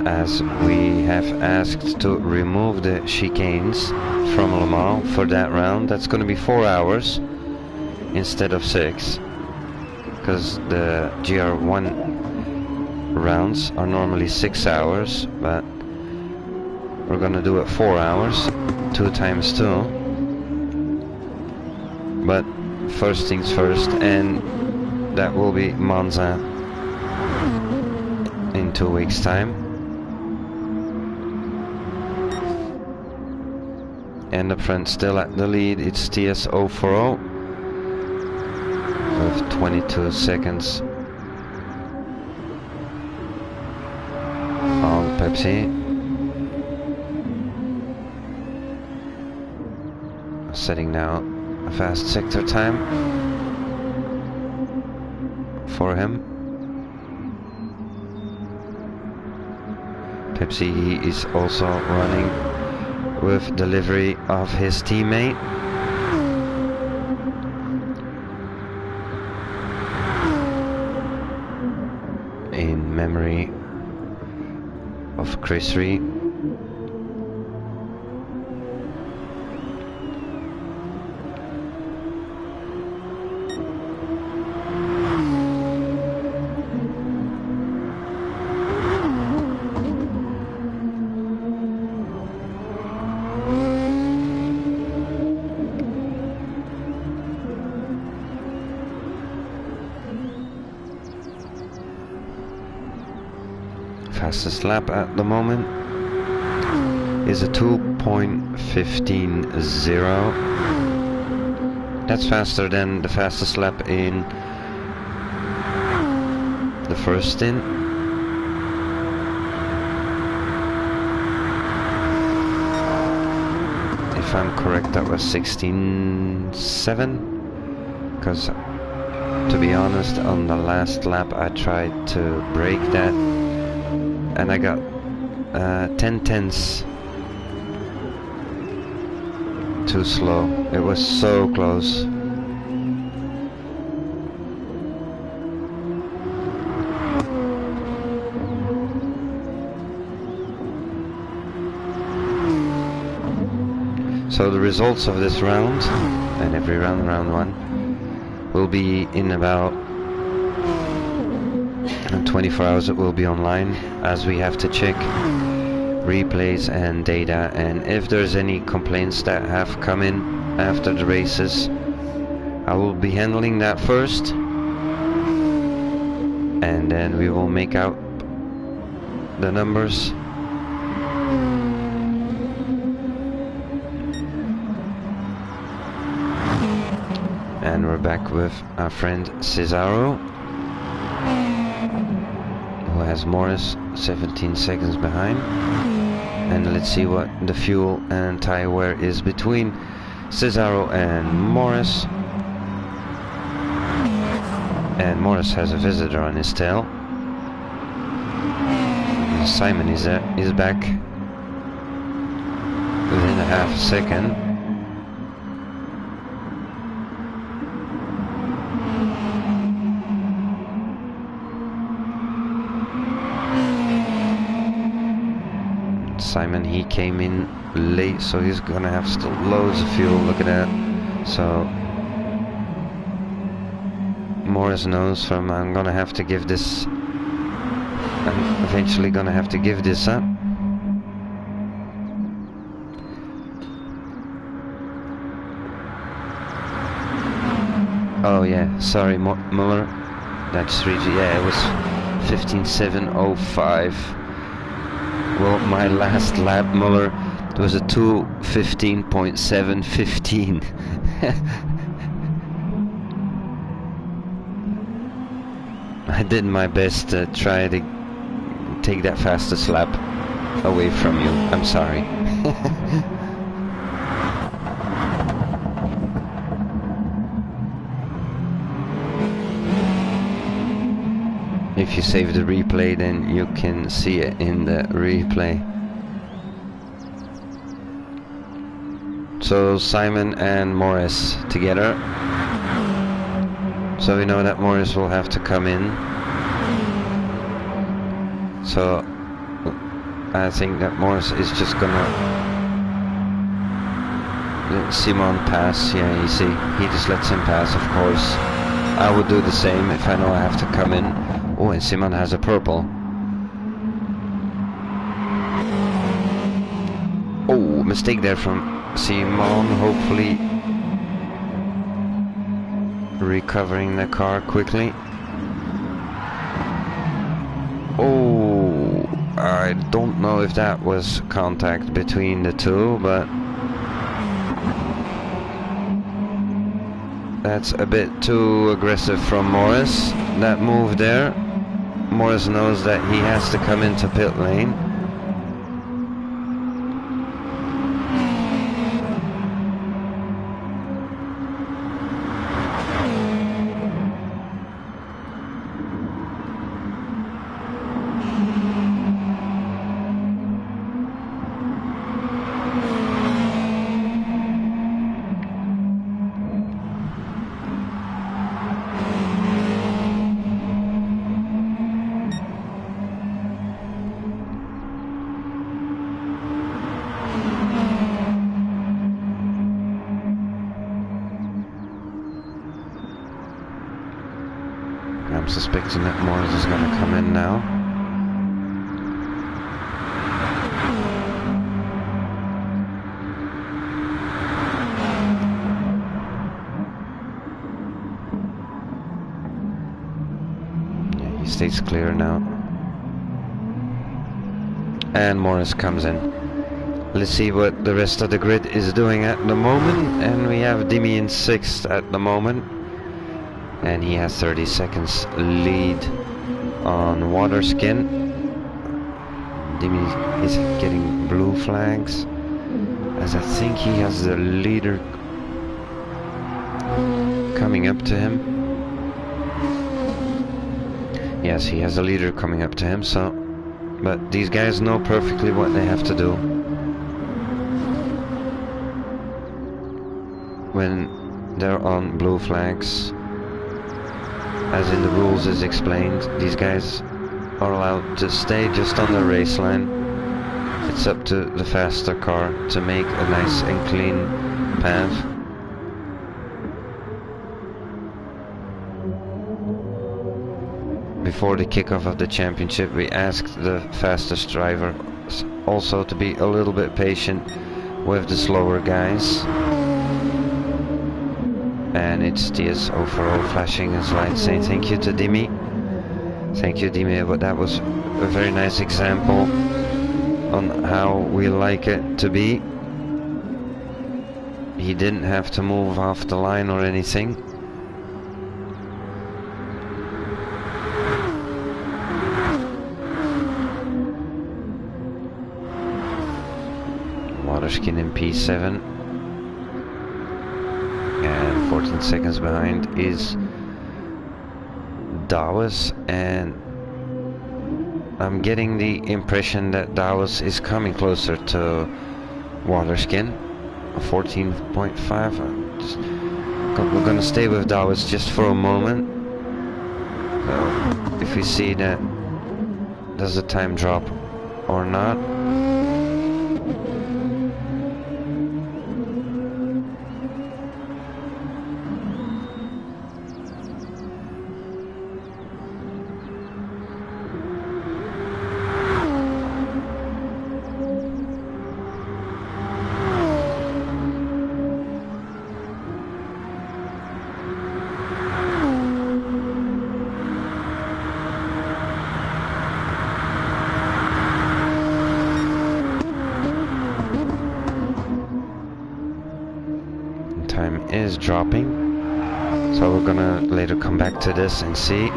as we have asked to remove the chicanes from Le Mans for that round. That's going to be 4 hours instead of 6, because the GR1 rounds are normally 6 hours, but we're gonna do it 4 hours, 2 times 2. But first things first, and that will be Monza in 2 weeks' time. And up front, still at the lead, it's TS040 with 22 seconds on Pepsi. Setting now a fast sector time for him. Pepsi, he is also running with delivery of his teammate. In memory of Chris Reed. Fastest lap at the moment is a 2.15.0. That's faster than the fastest lap in the first stint. If I'm correct, that was 16.7, because to be honest, on the last lap I tried to break that and I got 10/10 too slow. It was so close. So the results of this round, and every round, round one, will be in about 24 hours. It will be online, as we have to check replays and data, and if there's any complaints that have come in after the races, I will be handling that first, and then we will make out the numbers. And we're back with our friend Cesaro, who has Morris 17 seconds behind. And let's see what the fuel and tire wear is between Cesaro and Morris. And Morris has a visitor on his tail. Simon is back within a half second. Simon, he came in late, so he's gonna have still loads of fuel. Look at that. So Morris knows from I'm gonna have to give this. I'm eventually gonna have to give this up. Oh yeah, sorry, Muller. That's really, yeah, it was 15.705. Well, my last lap, Muller, it was a 2:15.715. I did my best to try to take that fastest lap away from you. I'm sorry. If you save the replay, then you can see it in the replay. So Simon and Morris together. So we know that Morris will have to come in. So I think that Morris is just gonna let Simon pass. Yeah, you see, he just lets him pass, of course. I would do the same if I know I have to come in. Oh, and Simon has a purple. Oh, mistake there from Simon, hopefully recovering the car quickly. Oh, I don't know if that was contact between the two, but that's a bit too aggressive from Morris, that move there. Morris knows that he has to come into pit lane. I'm suspecting that Morris is going to come in now. Yeah, he stays clear now. And Morris comes in. Let's see what the rest of the grid is doing at the moment. And we have Dimi in 6th at the moment. And he has 30 seconds lead on Waterskin. Dimi is getting blue flags, as I think he has the leader coming up to him. Yes, he has a leader coming up to him, so... But these guys know perfectly what they have to do when they're on blue flags. As in the rules is explained, these guys are allowed to stay just on the race line. It's up to the faster car to make a nice and clean path. Before the kickoff of the championship, we asked the fastest driver also to be a little bit patient with the slower guys. And it's DS040 flashing his light saying thank you to Dimi. Thank you, Dimi, but that was a very nice example on how we like it to be. He didn't have to move off the line or anything. Waterskin in P7. And 14 seconds behind is Dawes, and I'm getting the impression that Dawes is coming closer to Waterskin. 14.5. We're gonna stay with Dawes just for a moment. If we see that does the time drop or not. time is dropping. So we're gonna later come back to this and see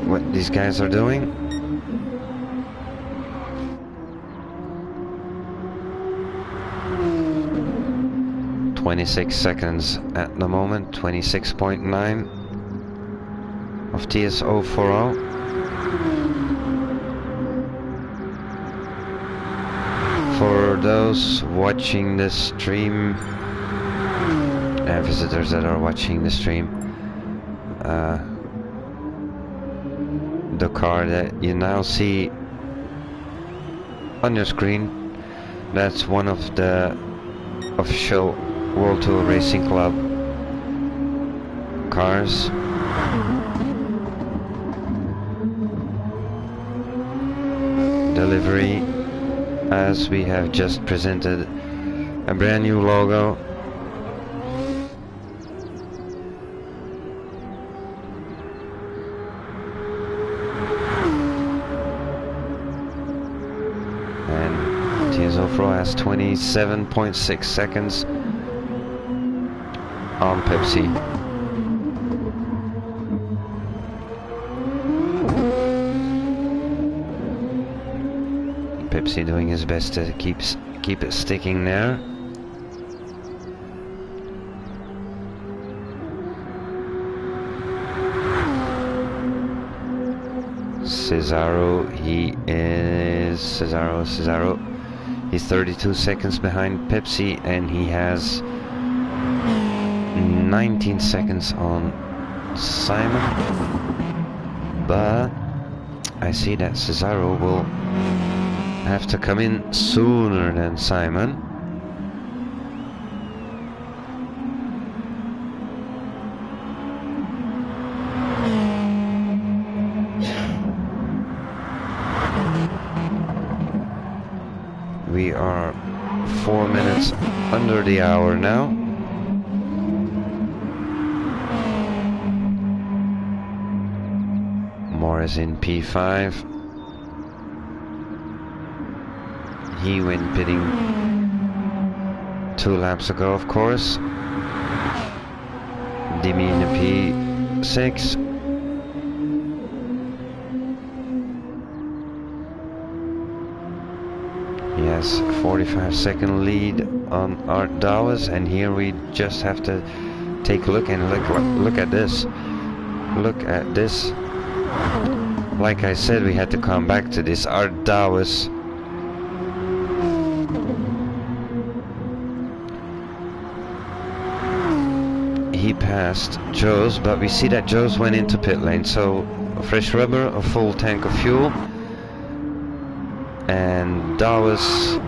what these guys are doing. .26 at the moment, 26.9 of TS040. For those watching the stream, and visitors that are watching the stream, the car that you now see on your screen, that's one of the official World Tour Racing Club cars. Delivery, as we have just presented a brand new logo. And TS040 has 27.6 seconds on Pepsi. Pepsi doing his best to keep it sticking there. Cesaro, Cesaro. He's 32 seconds behind Pepsi, and he has 19 seconds on Simon. But I see that Cesaro will have to come in sooner than Simon. We are 4 minutes under the hour now. Morris in P5. He went pitting 2 laps ago, of course. Dimi in the P6. He has 45-second lead on Art Dawes, and here we just have to take a look and look at this. Look at this. Like I said, we had to come back to this. Art Dawes. He passed Joe's, but we see that Joe's went into pit lane, so fresh rubber, a full tank of fuel, and Dawes,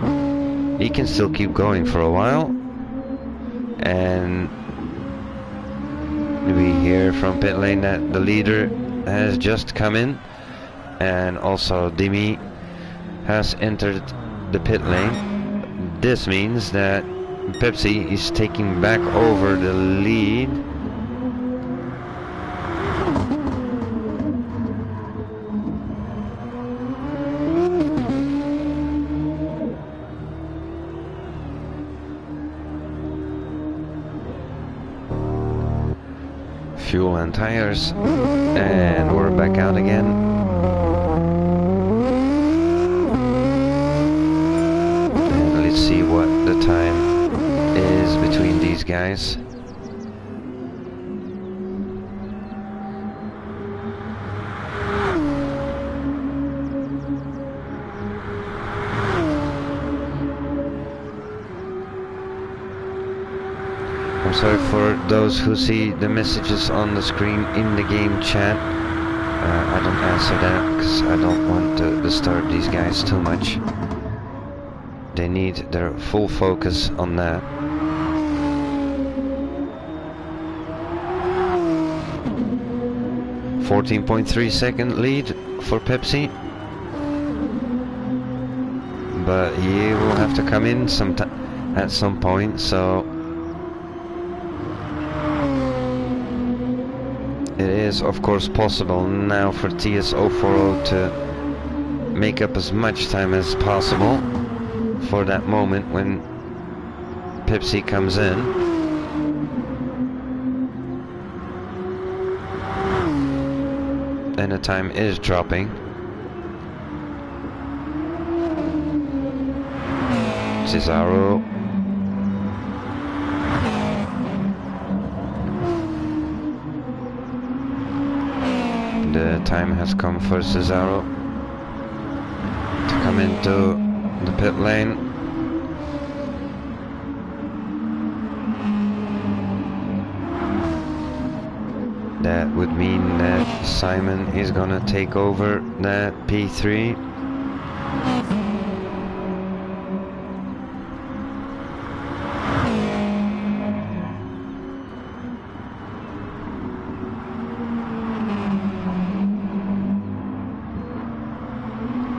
he can still keep going for a while. And we hear from pit lane that the leader has just come in, and also Dimi has entered the pit lane. This means that Pepsi is taking back over the lead. Fuel and tires, and we're back out again. And let's see what the time is between these guys. I'm sorry for those who see the messages on the screen in the game chat. I don't answer that because I don't want to disturb these guys too much. They need their full focus on that. .3 lead for Pepsi, but he will have to come in at some point, so it is of course possible now for TS040 to make up as much time as possible for that moment when Pepsi comes in. and the time is dropping. Cesaro. The time has come for Cesaro to come into the pit lane. That would mean that Simon is gonna take over that P3.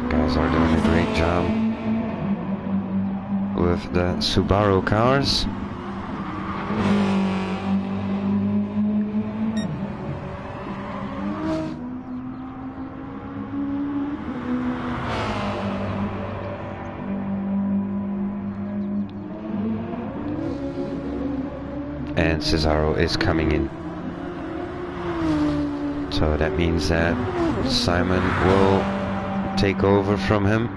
Guys are doing a great job with the Subaru cars. And Cesaro is coming in. So that means that Simon will take over from him.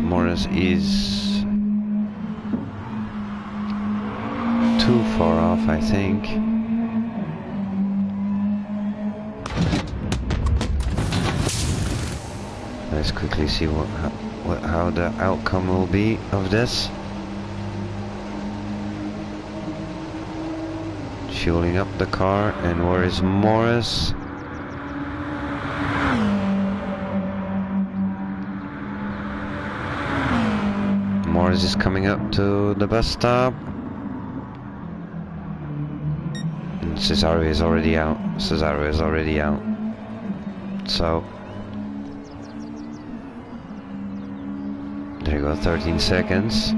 Morris is too far off, I think. Let's quickly see how the outcome will be of this. Fueling up the car, and where is Morris? Morris is coming up to the bus stop. And Cesaro is already out. Cesaro is already out. So there you go, 13 seconds.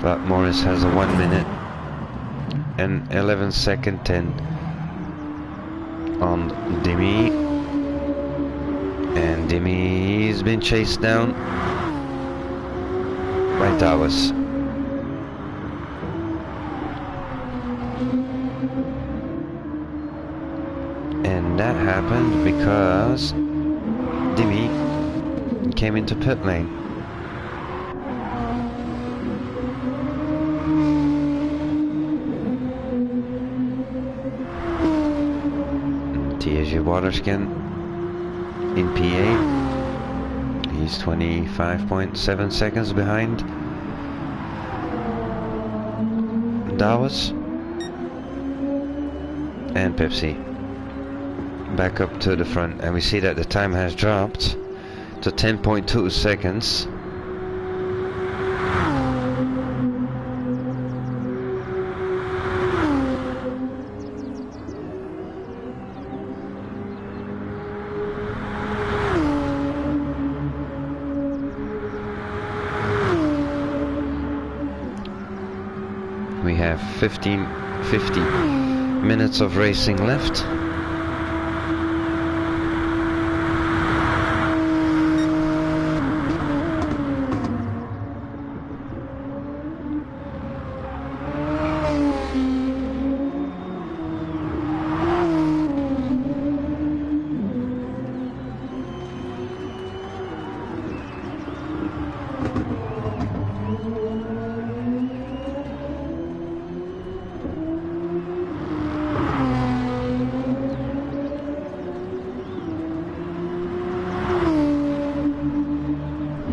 But Morris has a 1 minute and 11-second 10 on Demi. And Demi's been chased down by Tawas. And that happened because Demi came into pit lane. TJ Waterskin in P8. He's 25.7 seconds behind Tawas. And Pepsi back up to the front, and we see that the time has dropped to 10.2 seconds. We have 50 minutes of racing left.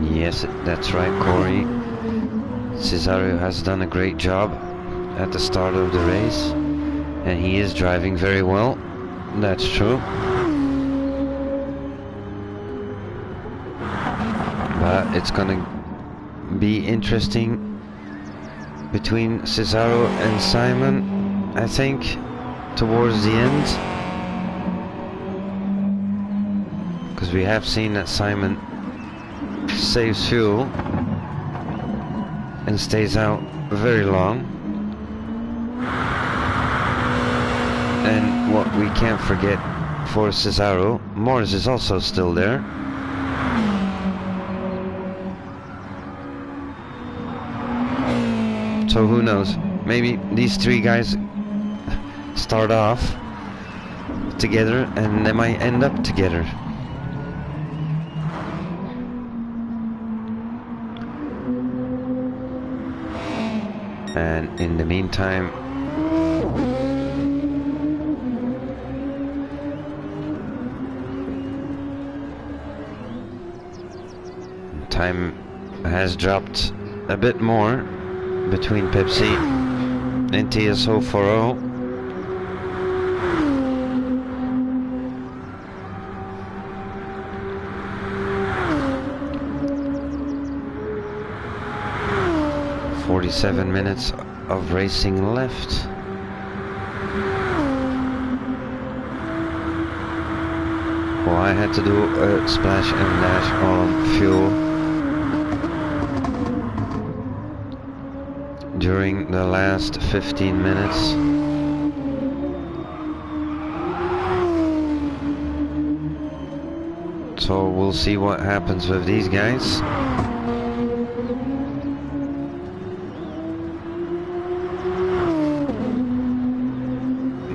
Yes, that's right, Corey. Cesaro has done a great job at the start of the race, and he is driving very well. That's true. But it's gonna be interesting between Cesaro and Simon, I think, towards the end. Because we have seen that Simon saves fuel and stays out very long. And what we can't forget for Cesaro. Morris is also still there. So who knows? Maybe these three guys start off together and they might end up together. And in the meantime, time has dropped a bit more between Pepsi and TSO40. "47 minutes of racing left." Well, I had to do a splash and dash on fuel during the last 15 minutes. So we'll see what happens with these guys.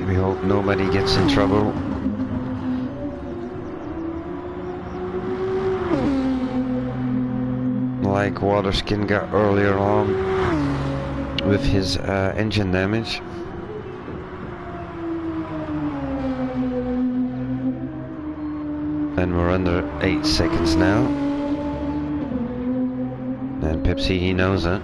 We hope nobody gets in trouble. Like Waterskin got earlier on with his engine damage. And we're under 8 seconds now. And Pepsi, he knows it.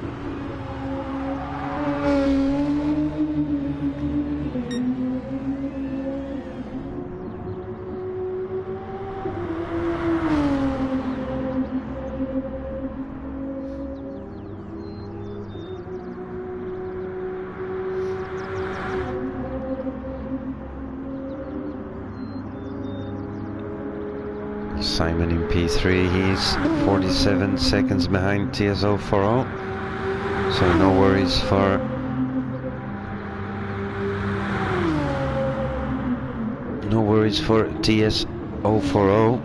Simon in P3, he's 47 seconds behind TSO40, so no worries for TSO40.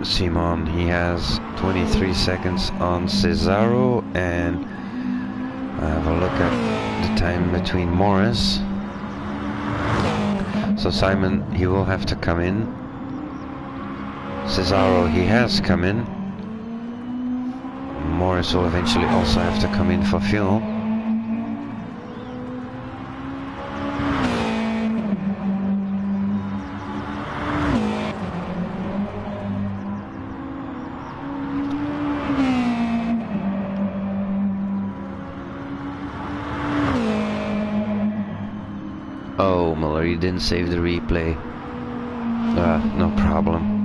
Simon, he has 23 seconds on Cesaro, and I have a look at the time between Morris. So Simon, he will have to come in. Cesaro, he has come in. Morris will eventually also have to come in for fuel. Oh, Muller, you didn't save the replay. No problem.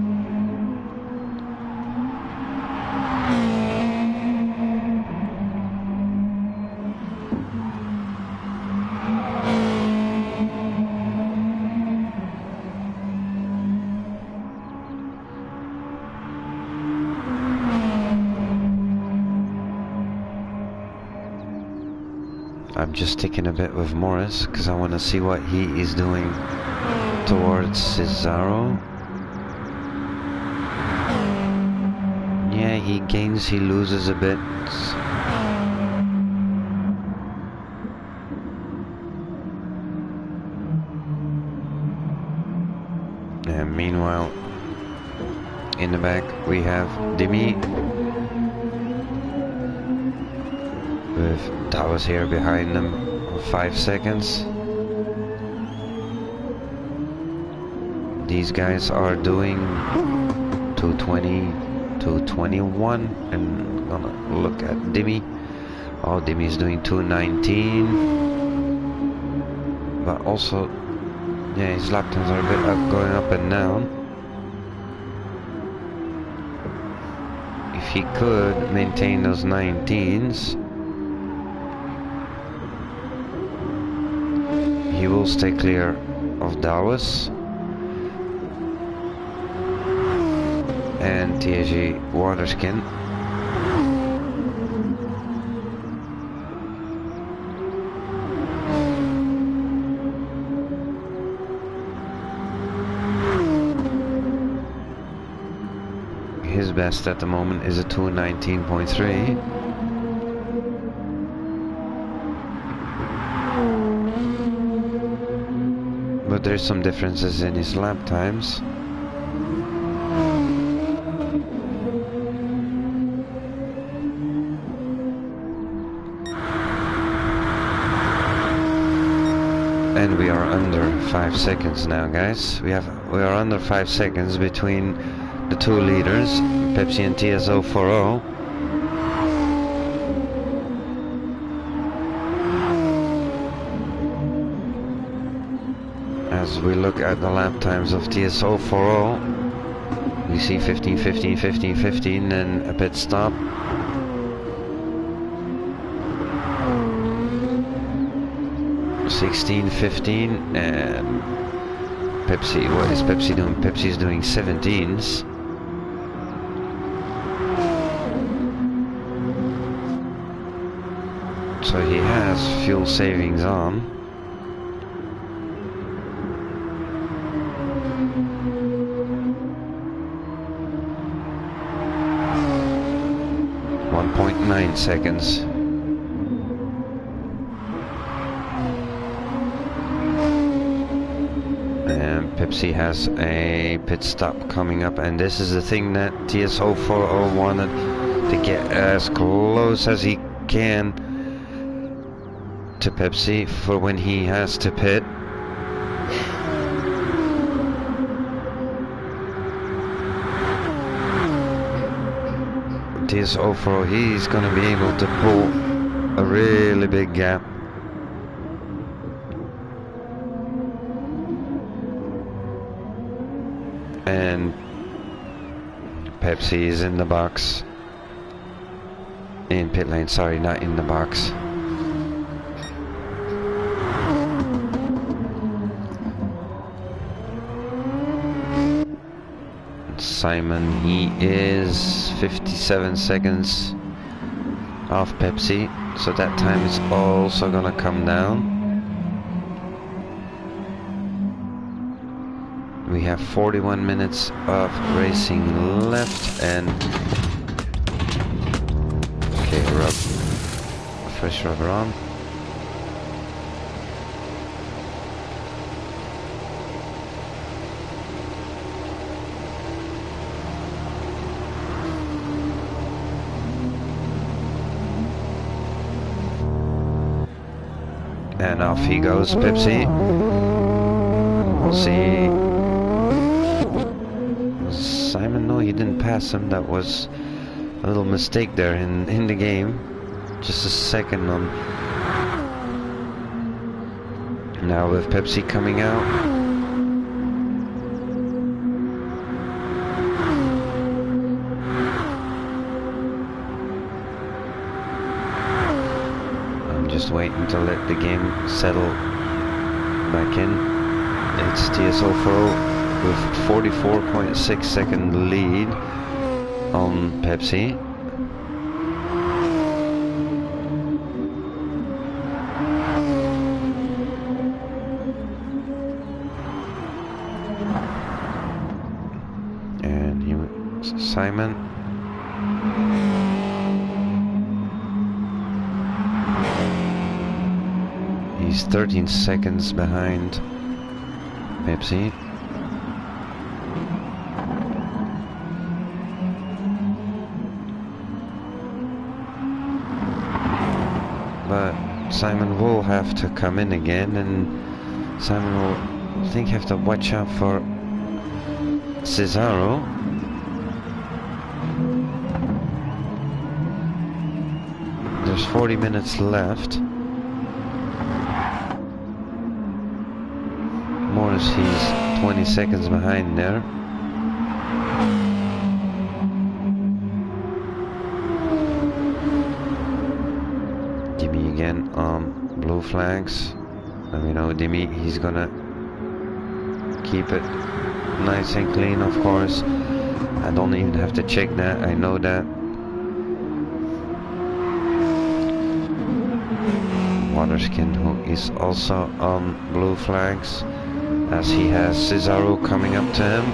I'm just sticking a bit with Morris because I want to see what he is doing towards Cesaro. Yeah, he gains, he loses a bit. And meanwhile, in the back we have Demi with Towers here behind them, 5 seconds. These guys are doing 220, 221, and I'm gonna look at Demi. Oh, Demi's doing 219, but also, yeah, his lap times are a bit going up and down. If he could maintain those 19s, he will stay clear of Dallas and TAG Waterskin. his best at the moment is a 2:19.3. But there's some differences in his lap times. And we are under 5 seconds now, guys. We are under 5 seconds between the two leaders, Pepsi and TS040. As we look at the lap times of TS040, we see 15, 15, 15, 15, and a pit stop. $16, 15, and Pepsi, what is Pepsi doing? Pepsi's doing 17s. So he has fuel savings on. .9 seconds. And Pepsi has a pit stop coming up, and this is the thing that TS040 wanted to get as close as he can to Pepsi for when he has to pit. TS040, he's gonna be able to pull a really big gap. And Pepsi is in the box. In pit lane, sorry, not in the box. Simon, he is 57 seconds off Pepsi, so that time is also gonna come down. We have 41 minutes of racing left, and okay, fresh rubber on. And off he goes, Pepsi. We'll see. Simon, no, he didn't pass him. That was a little mistake there in the game. Just a second on. Now with Pepsi coming out. Just waiting to let the game settle back in. It's TS040 with 44.6 second lead on Pepsi. And Simon. He's 13 seconds behind Pepsi. But Simon will have to come in again, and Simon will, I think, have to watch out for Cesaro. There's 40 minutes left. Morris, he's 20 seconds behind there. Dimi again on blue flags. And we know Dimi, he's gonna keep it nice and clean, of course. I don't even have to check that, I know that. Waterskin, who is also on blue flags, as he has Cesaro coming up to him.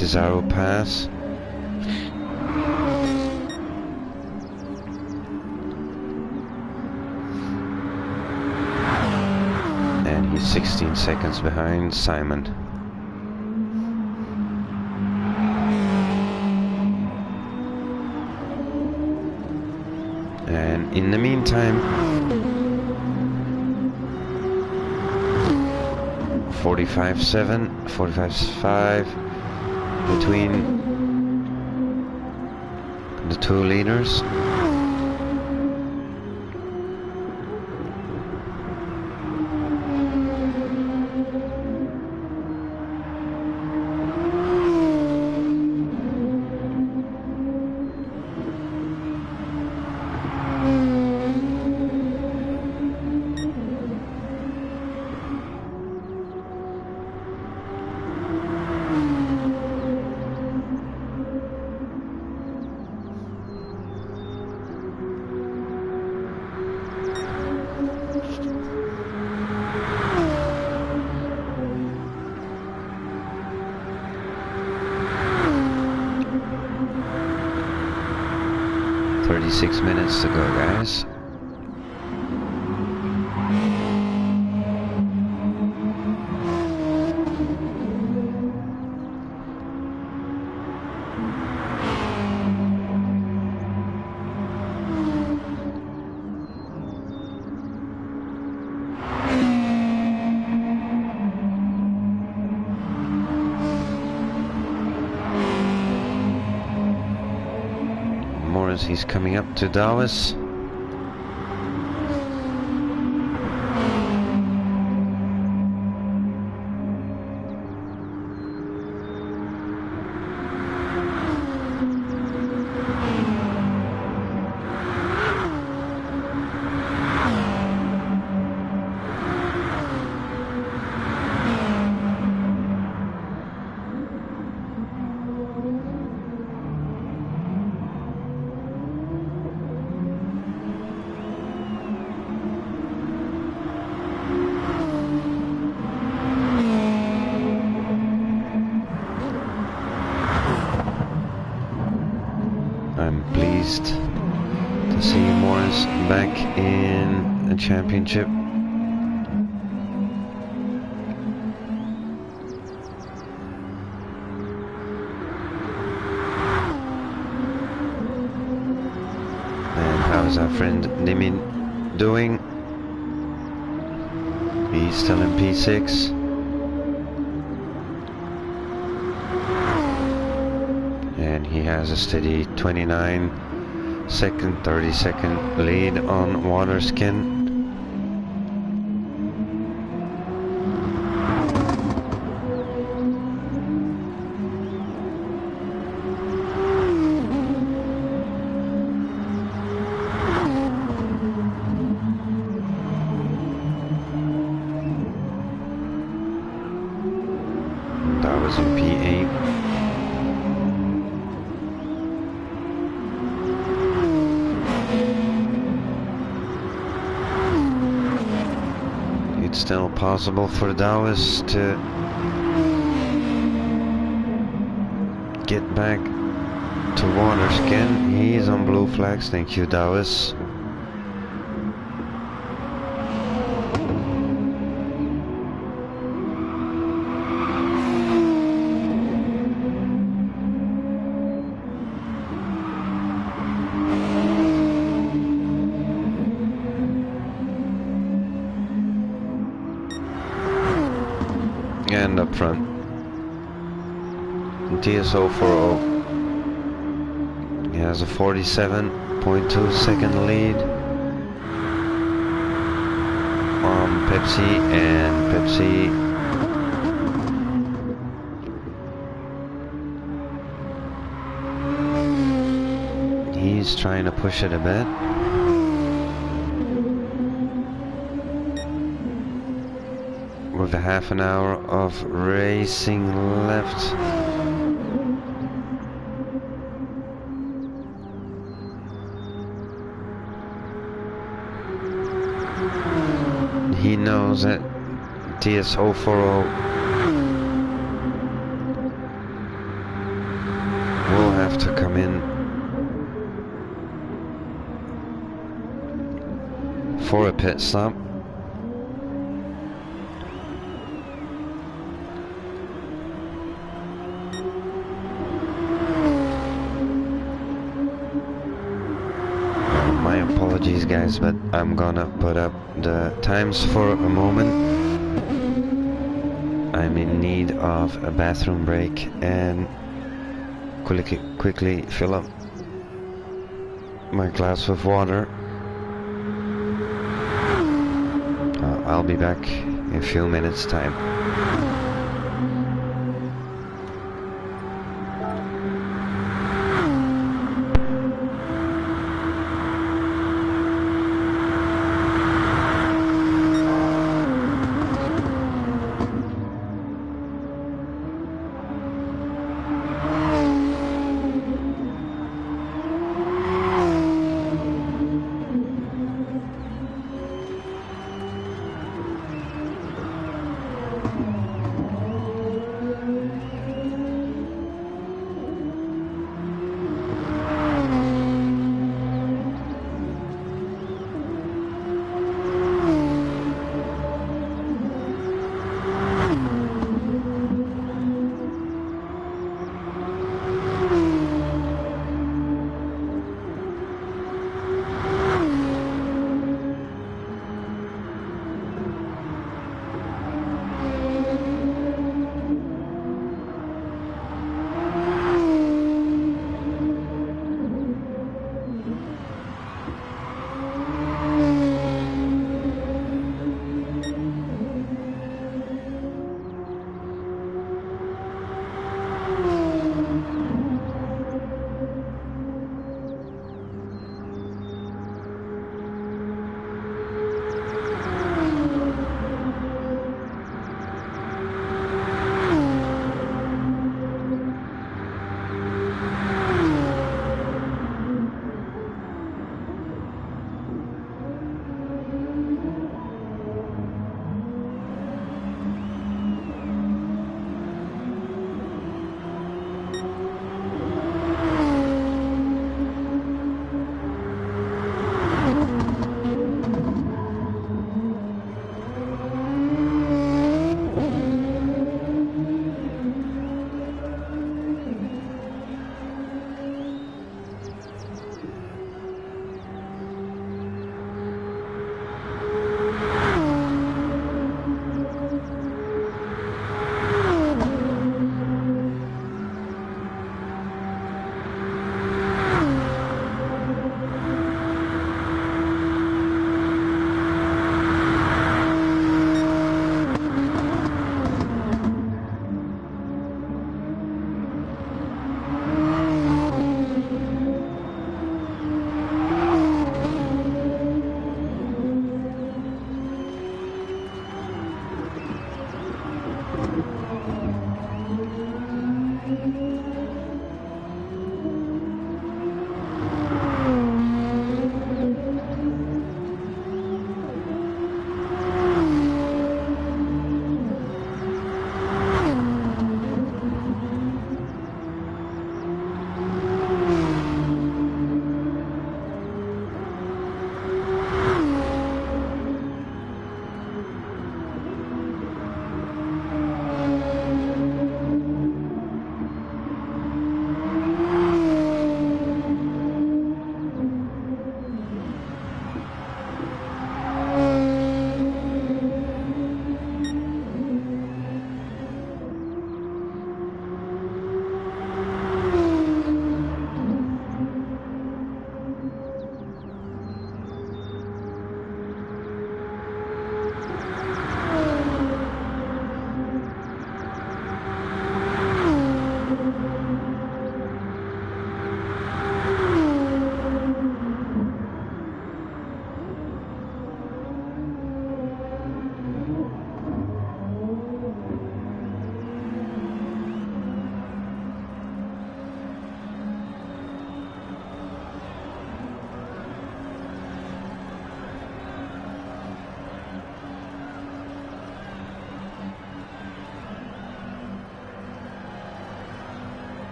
Cesaro pass. And he's 16 seconds behind Simon. And in the meantime, 45.7, 45.5 between the two leaders. Six minutes to go, guys. He's coming up to Dawes. I'm pleased to see Morris back in a championship. And how's our friend Nimin doing? He's still in P6. And he has a steady 29-second, 30-second lead on Waterskin. That was in P8. It's still possible for Dawes to get back to Waterskin. He's on blue flags. Thank you, Dawes. And up front, TSO40. He has a 47.2 second lead on Pepsi, and Pepsi he's trying to push it a bit. With a half an hour of racing left. He knows that TSO40 have to come in for a pit stop. My apologies guys, but I'm gonna put up the times for a moment. I'm in need of a bathroom break and quickly fill up my glass with water. I'll be back in a few minutes time.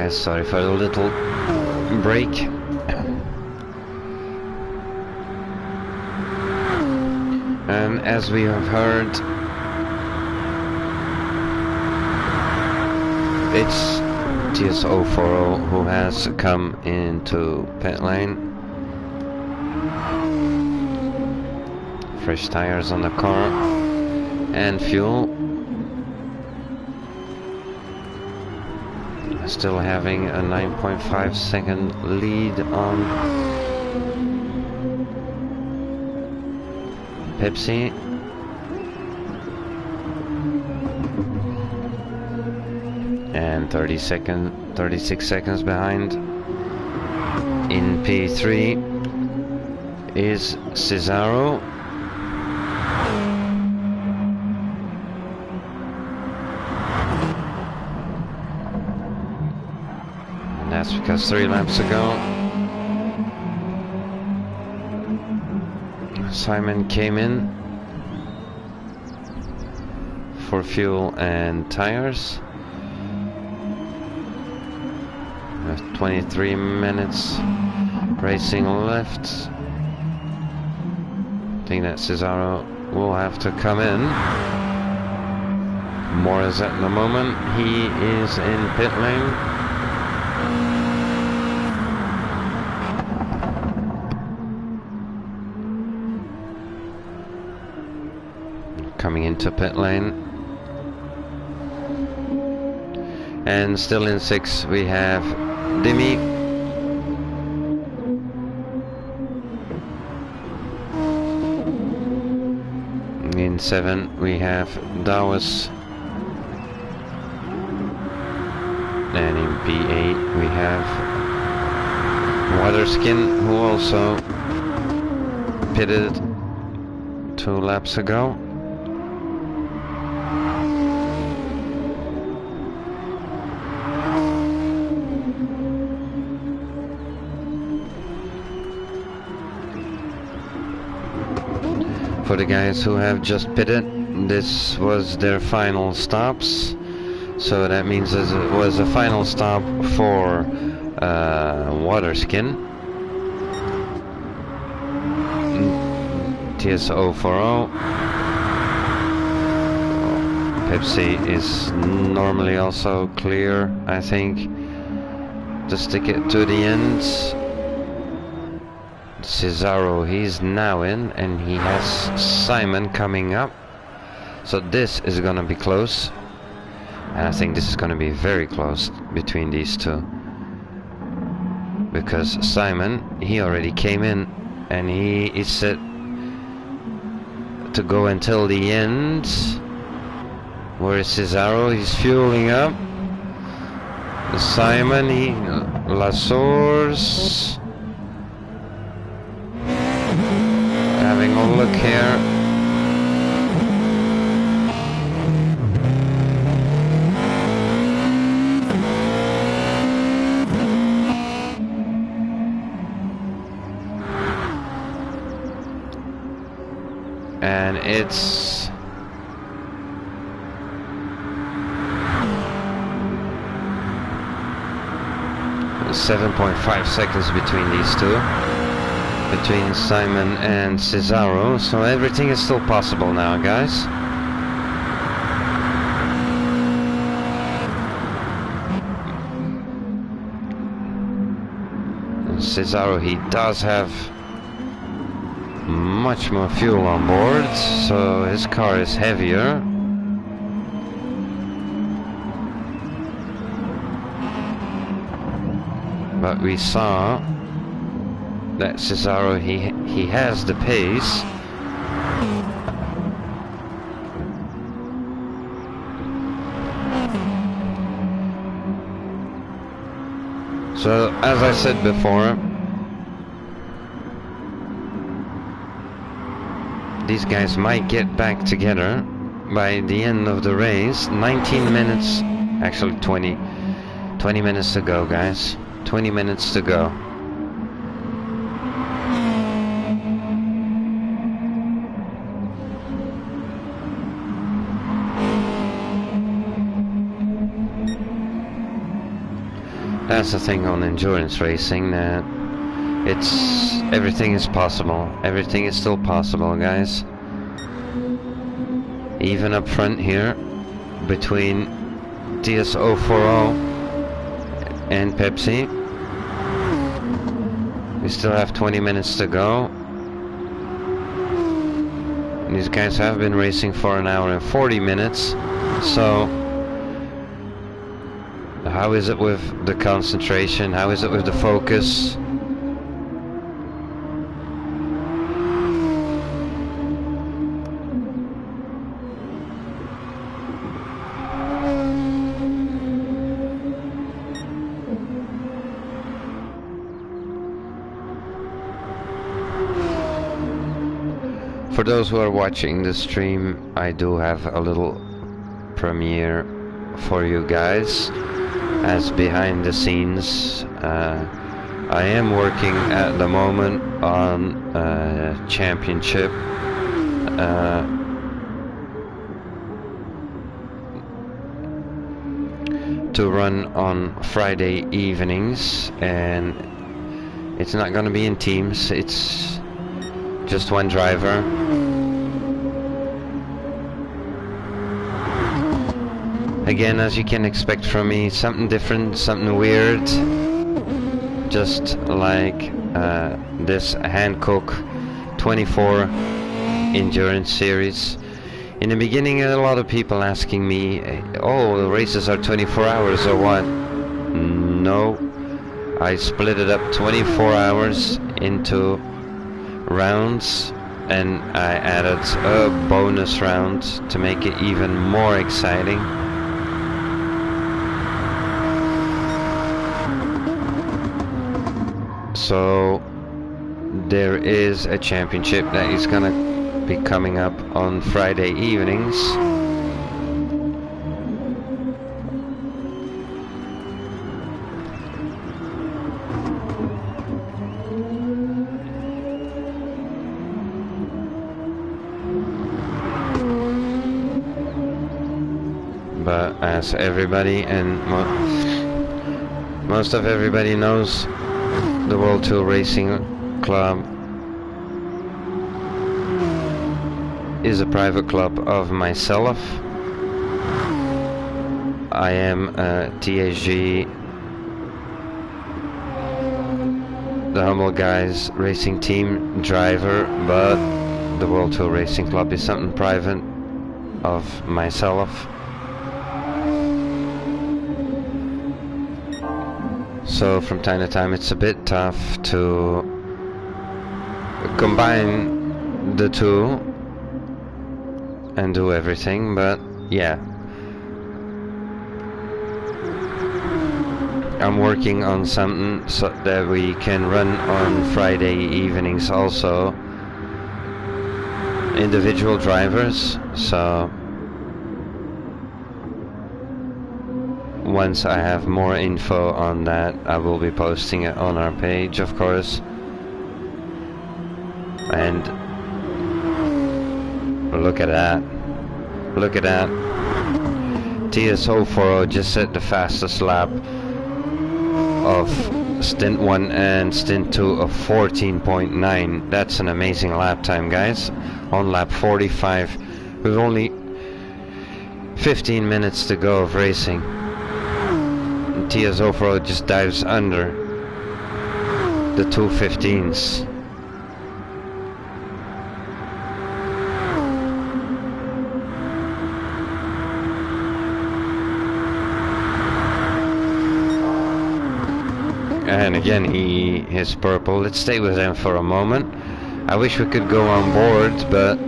guys, sorry for the little break. And as we have heard, it's TS040 who has come into pit lane. Fresh tires on the car and fuel. Still having a 9.5 second lead on Pepsi. And 36 seconds behind. In P3 is Cesaro. And that's because 3 laps ago Simon came in for fuel and tires. 23 minutes racing left. I think that Cesaro will have to come in. More is at the moment. He is in pit lane. Coming into pit lane. And still in 6 we have Dimi. In 7 we have Dawes. And in P8 we have Waterskin, who also pitted 2 laps ago. For the guys who have just pitted, this was their final stops, so that means it was a final stop for Waterskin. TS040. Pepsi is normally also clear, I think, to stick it to the end. Cesaro, he's now in, and he has Simon coming up, so this is gonna be close, and I think this is gonna be very close between these two, because Simon, he already came in and he is set to go until the end. Where is Cesaro? He's fueling up. Simon, Lassours. Having a look here. And it's 7.5 seconds between these two. Between Simon and Cesaro, so everything is still possible now, guys. Cesaro, he does have much more fuel on board, so his car is heavier. But we saw that Cesaro, he has the pace. So as I said before, these guys might get back together by the end of the race. 19 minutes, actually 20 minutes to go, guys. 20 minutes to go. That's the thing on endurance racing, that everything is possible. Everything is still possible, guys. Even up front here, between TS040 and Pepsi, we still have 20 minutes to go. These guys have been racing for an hour and 40 minutes, so how is it with the concentration? How is it with the focus? For those who are watching the stream, I do have a little premiere for you guys as behind the scenes. I am working at the moment on a championship to run on Friday evenings, and it's not going to be in teams, it's just one driver. Again, as you can expect from me, something different, something weird, just like this Hankook 24 endurance series. In the beginning, a lot of people asking me, oh, the races are 24 hours or what? No, I split it up 24 hours into rounds, and I added a bonus round to make it even more exciting. So there is a championship that is gonna be coming up on Friday evenings. But as everybody and most of everybody knows, the World Tour Racing Club is a private club of myself. I am a TSG, the Humble Guys Racing Team driver, but the World Tour Racing Club is something private of myself. So from time to time it's a bit tough to combine the two and do everything, but yeah, I'm working on something so that we can run on Friday evenings also, individual drivers. So once I have more info on that, I will be posting it on our page, of course. And look at that. Look at that. TS040 just set the fastest lap of stint 1 and stint 2 of 14.9. That's an amazing lap time, guys. On lap 45, with only 15 minutes to go of racing. TS040 just dives under the 2:15s. And again, he is purple. Let's stay with him for a moment. I wish we could go on board, but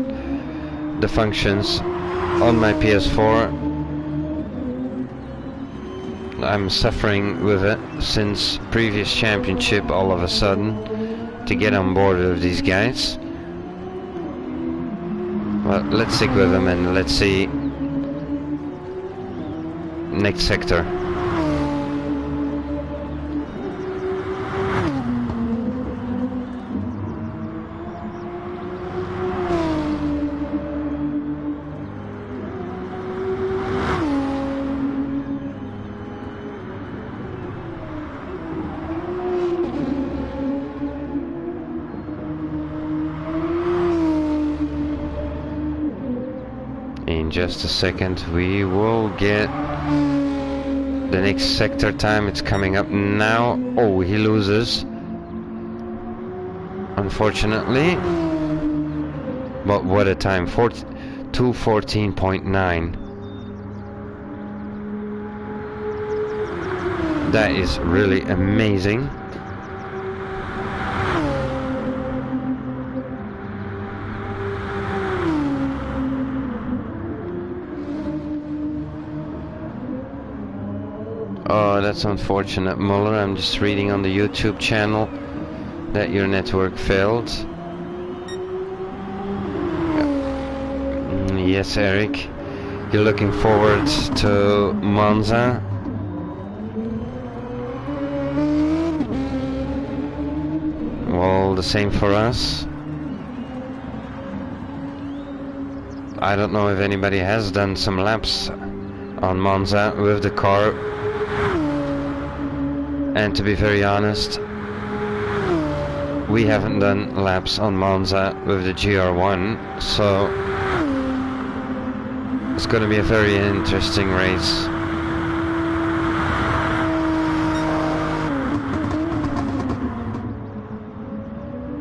the functions on my PS4, I'm suffering with it since previous championship all of a sudden to get on board with these guys. Well, let's stick with them and let's see next sector. In just a second we will get the next sector time. It's coming up now. Oh, he loses, unfortunately. But what a time, 2:14.9. That is really amazing. Oh, that's unfortunate, Muller. I'm just reading on the YouTube channel that your network failed. Yes, Eric. You're looking forward to Monza? Well, the same for us. I don't know if anybody has done some laps on Monza with the car. And to be very honest, we haven't done laps on Monza with the GR1, so it's going to be a very interesting race.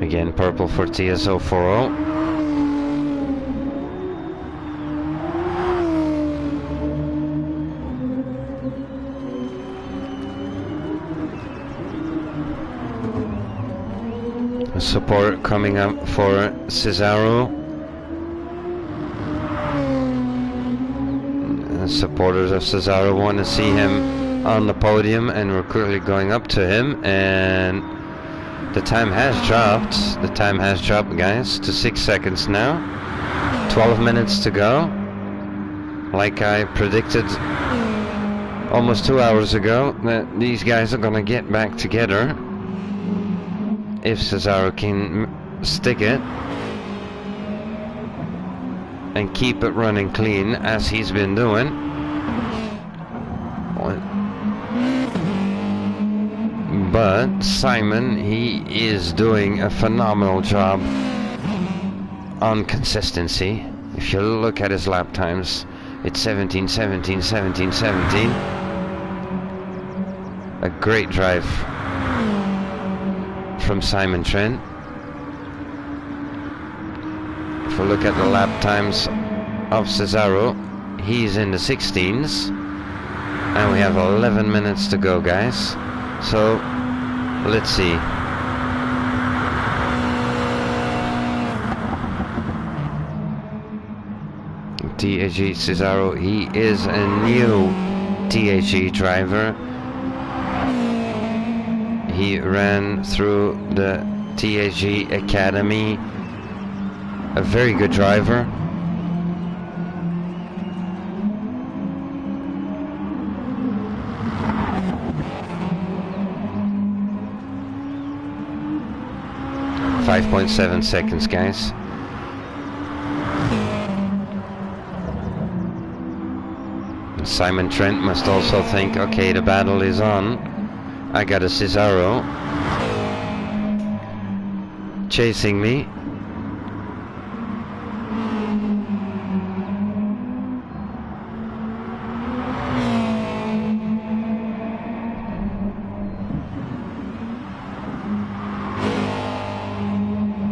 Again, purple for TSO40. Support coming up for Cesaro. Supporters of Cesaro want to see him on the podium, and we're quickly going up to him, and the time has dropped. The time has dropped, guys, to 6 seconds now. 12 minutes to go. Like I predicted almost 2 hours ago, that these guys are gonna get back together if Cesaro can stick it and keep it running clean as he's been doing. But Simon, he is doing a phenomenal job on consistency. If you look at his lap times, it's 17, 17, 17, 17. A great drive from Simon Trent. If we look at the lap times of Cesaro, he's in the 16s, and we have 11 minutes to go, guys. So let's see. TAG Cesaro, he is a new TAG driver. He ran through the TAG Academy. A very good driver. .7 seconds, guys. Simon Trent must also think, okay, the battle is on. I got a Cesaro chasing me.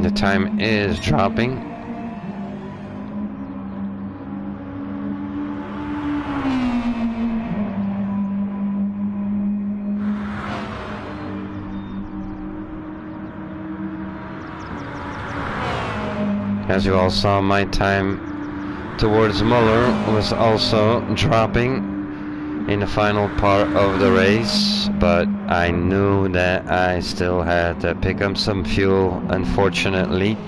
The time is dropping. As you all saw, my time towards Muller was also dropping in the final part of the race, but I knew that I still had to pick up some fuel, unfortunately,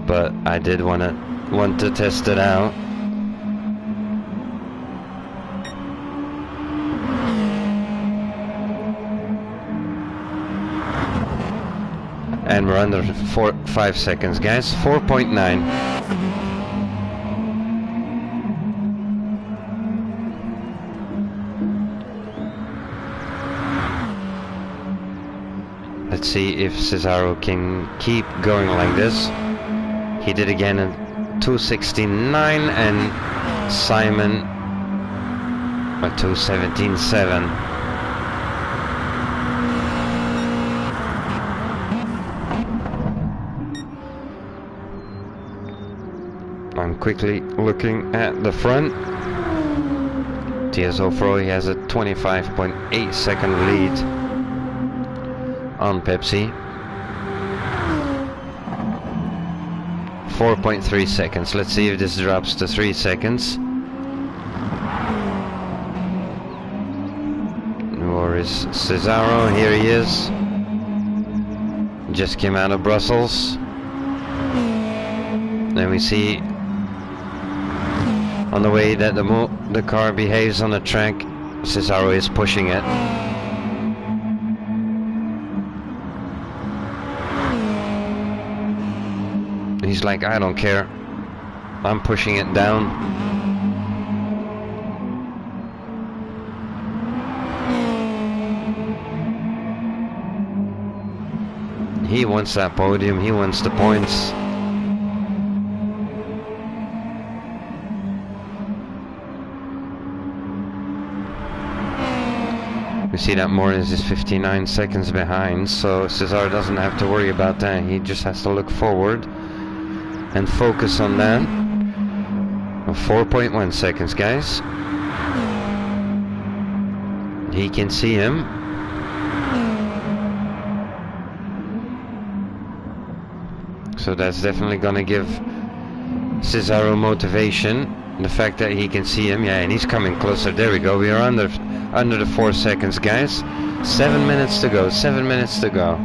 but I did want to test it out. And we're under 5 seconds, guys. 4.9. Let's see if Cesaro can keep going like this. He did again 2:16.9 and Simon at 2:17.7. I'm quickly looking at the front. TSO Pro, he has a 25.8 second lead on Pepsi. 4.3 seconds. Let's see if this drops to 3 seconds. Where is Cesaro? Here he is. Just came out of Brussels. Then we see on the way that the car behaves on the track, Cesaro is pushing it. He's like, I don't care, I'm pushing it down. He wants that podium, he wants the points. We see that Morris is 59 seconds behind, so Cesaro doesn't have to worry about that. He just has to look forward and focus on that. 4.1 seconds, guys. He can see him. So that's definitely gonna give Cesaro motivation. The fact that he can see him, yeah, and he's coming closer. There we go. We are under the 4 seconds, guys. 7 minutes to go. 7 minutes to go.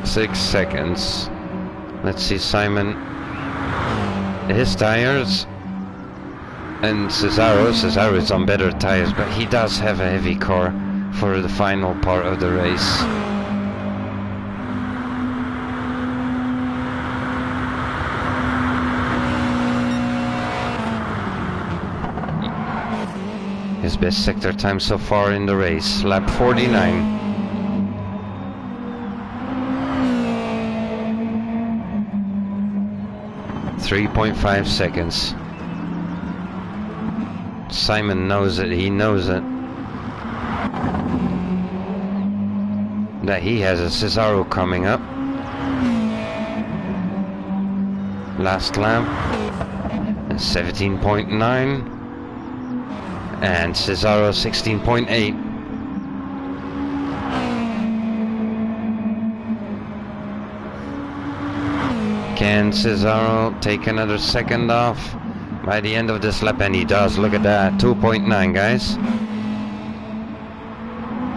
.6 seconds. Let's see Simon. His tires. And Cesaro is on better tires, but he does have a heavy car for the final part of the race. His best sector time so far in the race, lap 49. .5 seconds. Simon knows it, he knows it. That he has a Cesaro coming up. Last lap. 17.9. And Cesaro 16.8. Can Cesaro take another second off by the end of this lap? And he does. Look at that. 2.9, guys.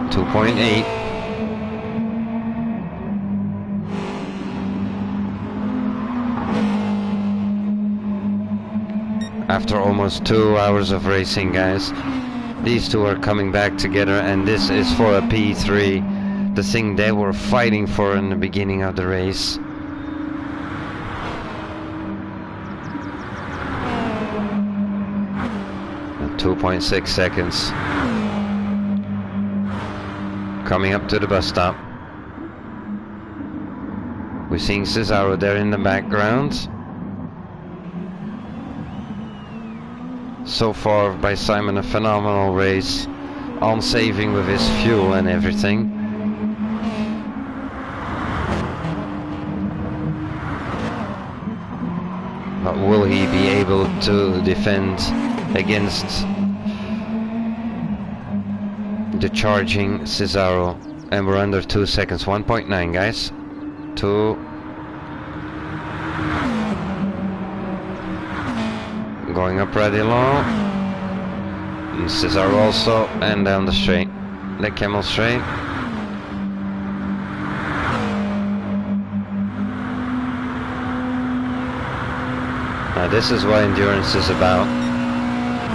2.8. After almost 2 hours of racing, guys, these two are coming back together, and this is for a P3, the thing they were fighting for in the beginning of the race. And 2.6 seconds. Coming up to the bus stop. We're seeing Cesaro there in the background. So far by Simon, a phenomenal race, on saving with his fuel and everything. But will he be able to defend against the charging Cesaro? And we're under 2 seconds, 1.9, guys. 2. Going up rather low. And Cesaro also, and down the straight. The camel straight. Now this is what endurance is about.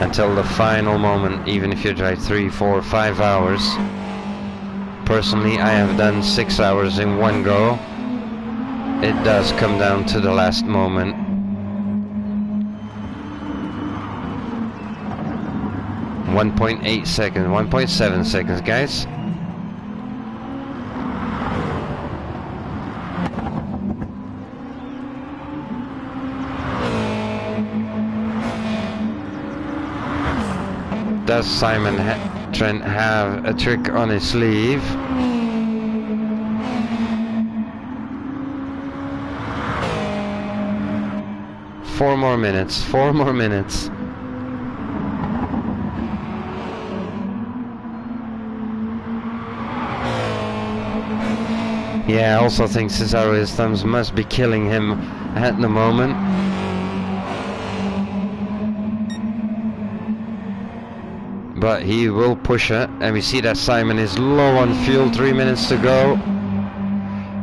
Until the final moment, even if you drive 3, 4, 5 hours. Personally, I have done 6 hours in one go. It does come down to the last moment. 1.8 seconds, 1.7 seconds, guys. Does Simon Trent have a trick on his sleeve? Four more minutes. Yeah, I also think Cesaro, his thumbs must be killing him at the moment. But he will push it, and we see that Simon is low on fuel, 3 minutes to go.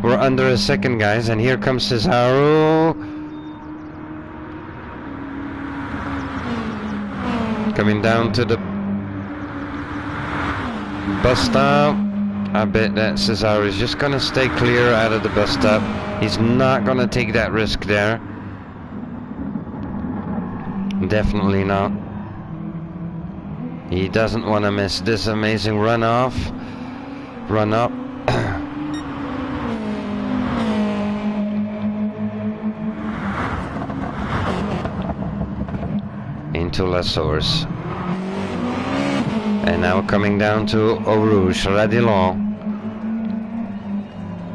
We're under a second, guys, and here comes Cesaro. Coming down to the bus stop. I bet that Cesaro is just gonna stay clear out of the bus stop. He's not gonna take that risk there. Definitely not. He doesn't want to miss this amazing run up. Into La Source. And now coming down to Eau Rouge, Radillon.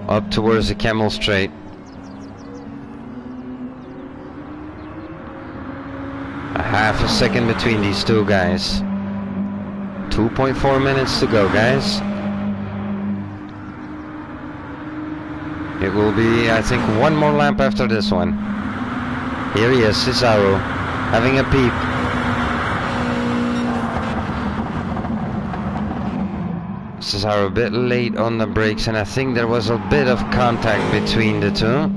Up towards the Camel Straight. A half a second between these two guys. 2.4 minutes to go, guys. It will be, I think, one more lap after this one. Here he is, Cesaro, having a peep. Cesaro a bit late on the brakes, and I think there was a bit of contact between the two.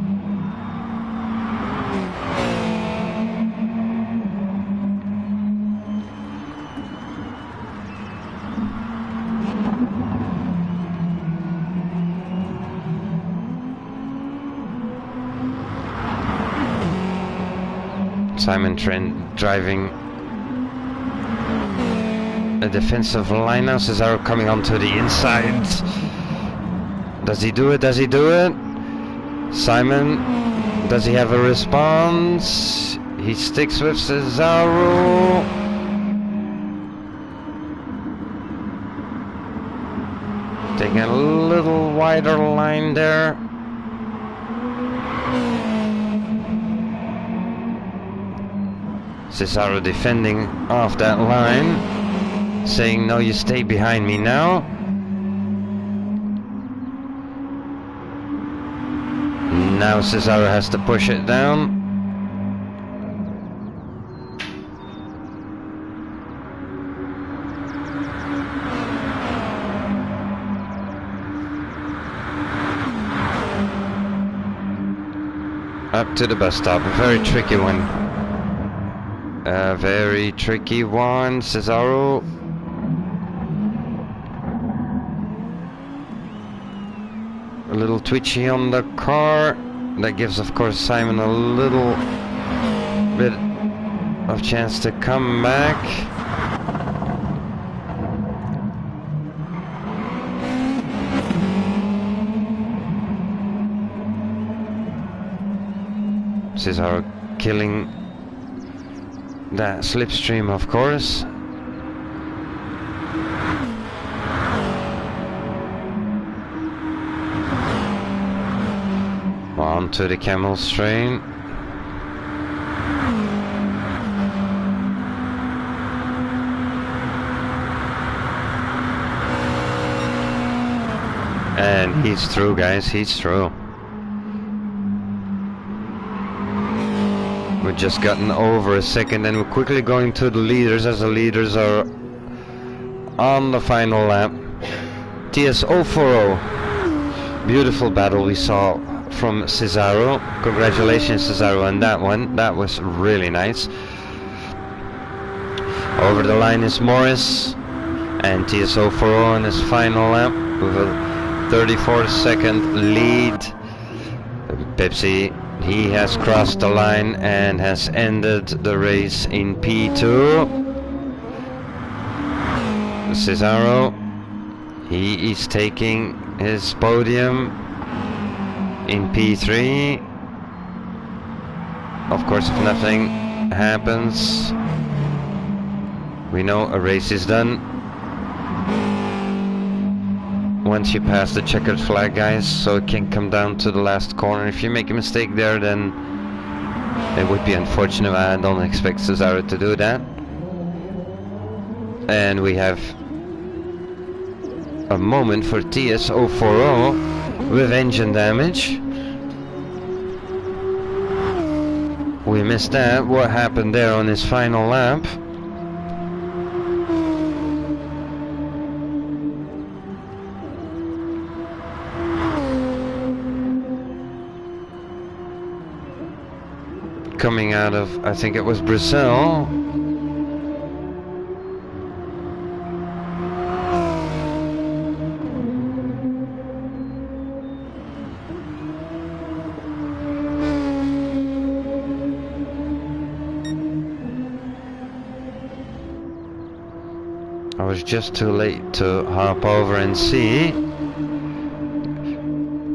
Simon Trent driving a defensive line now. Cesaro coming onto the inside. Does he do it? Does he do it? Simon, does he have a response? He sticks with Cesaro. Taking a little wider line there. Cesaro defending off that line, saying, no, you stay behind me now. Now Cesaro has to push it down. Up to the bus stop, a very tricky one. A very tricky one, Cesaro. A little twitchy on the car. That gives, of course, Simon a little bit of chance to come back. Cesaro killing that slipstream, of course. On to the Camel Straight. And he's through, guys, he's through. We've just gotten over a second, and we're quickly going to the leaders, as the leaders are on the final lap. TS040. Beautiful battle we saw from Cesaro. Congratulations, Cesaro, on that one. That was really nice. Over the line is Morris, and TS040 on his final lap with a 34-second lead. Pepsi, he has crossed the line and has ended the race in P2. Cesaro. He is taking his podium in P3. Of course, if nothing happens, we know a race is done. Once you pass the checkered flag, guys, so it can come down to the last corner. If you make a mistake there, then it would be unfortunate. I don't expect Cesaro to do that. And we have a moment for TS040 with engine damage. We missed that. What happened there on his final lap? Coming out of, I think it was Brazil. I was just too late to hop over and see.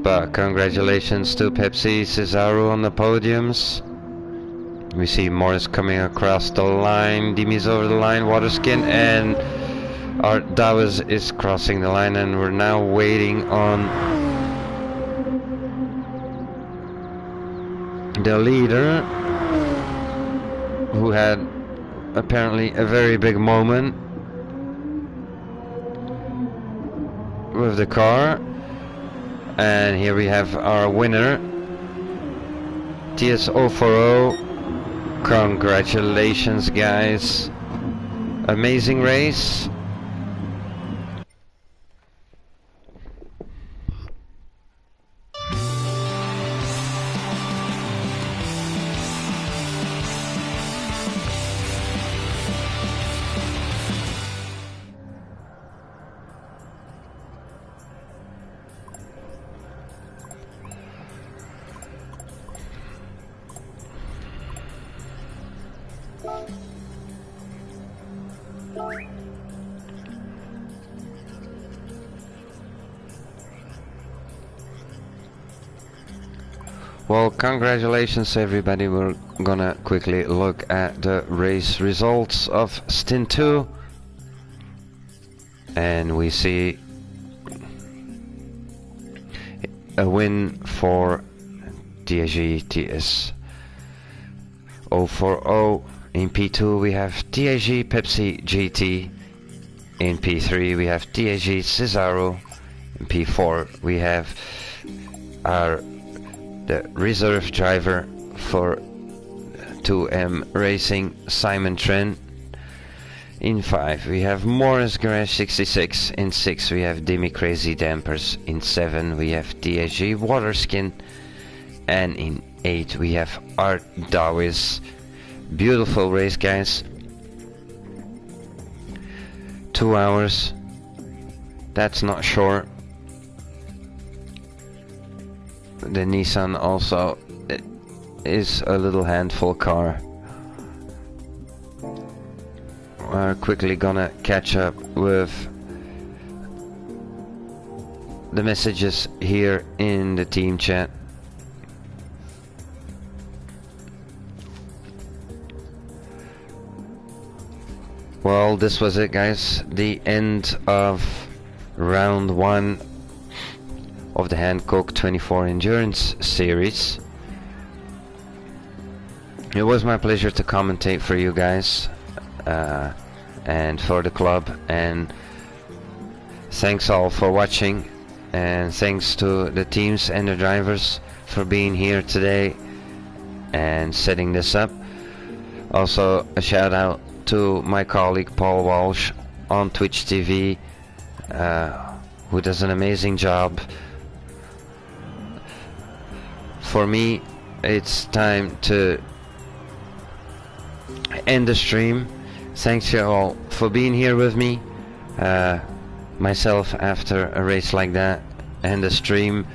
But congratulations to Pepsi, Cesaro on the podiums. We see Morris coming across the line, Dimi's over the line, Waterskin, and our Dawes is crossing the line, and we're now waiting on the leader, who had apparently a very big moment with the car. And here we have our winner, TS040. Congratulations, guys. Amazing race. Well, congratulations everybody. We're gonna quickly look at the race results of Stint 2. And we see a win for TIG TS040. In P2 we have TIG Pepsi GT. In P3 we have TIG Cesaro. In P4 we have the reserve driver for 2M Racing, Simon Trent. In 5 we have Morris Garage 66. In 6 we have Demi Crazy Dampers. In 7 we have TIG Waterskin. And in 8 we have Art Dawes. Beautiful race, guys. 2 hours. That's not short. The Nissan also is a little handful car. We're quickly gonna catch up with the messages here in the team chat. Well, this was it, guys. The end of round 1 of the Hankook 24 Endurance Series. It was my pleasure to commentate for you guys and for the club, and thanks all for watching, and thanks to the teams and the drivers for being here today and setting this up. Also a shout out to my colleague Paul Walsh on Twitch TV, who does an amazing job. For me, it's time to end the stream. Thanks you all for being here with me. Myself, after a race like that and the stream,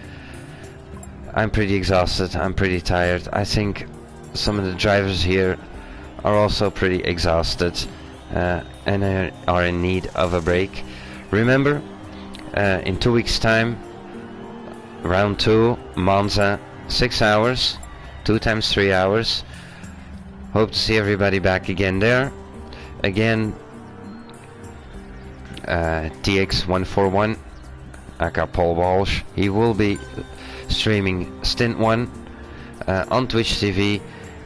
I'm pretty exhausted, I'm pretty tired. I think some of the drivers here are also pretty exhausted. and are in need of a break. Remember, in 2 weeks time, round 2, Monza, 6 hours, 2 times 3 hours. Hope to see everybody back again there. Again, TX141, aka Paul Walsh, he will be streaming Stint 1 on Twitch TV,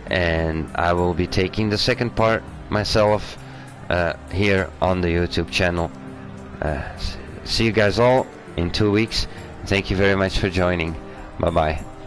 and I will be taking the second part myself here on the YouTube channel. See you guys all in 2 weeks. Thank you very much for joining. Bye bye.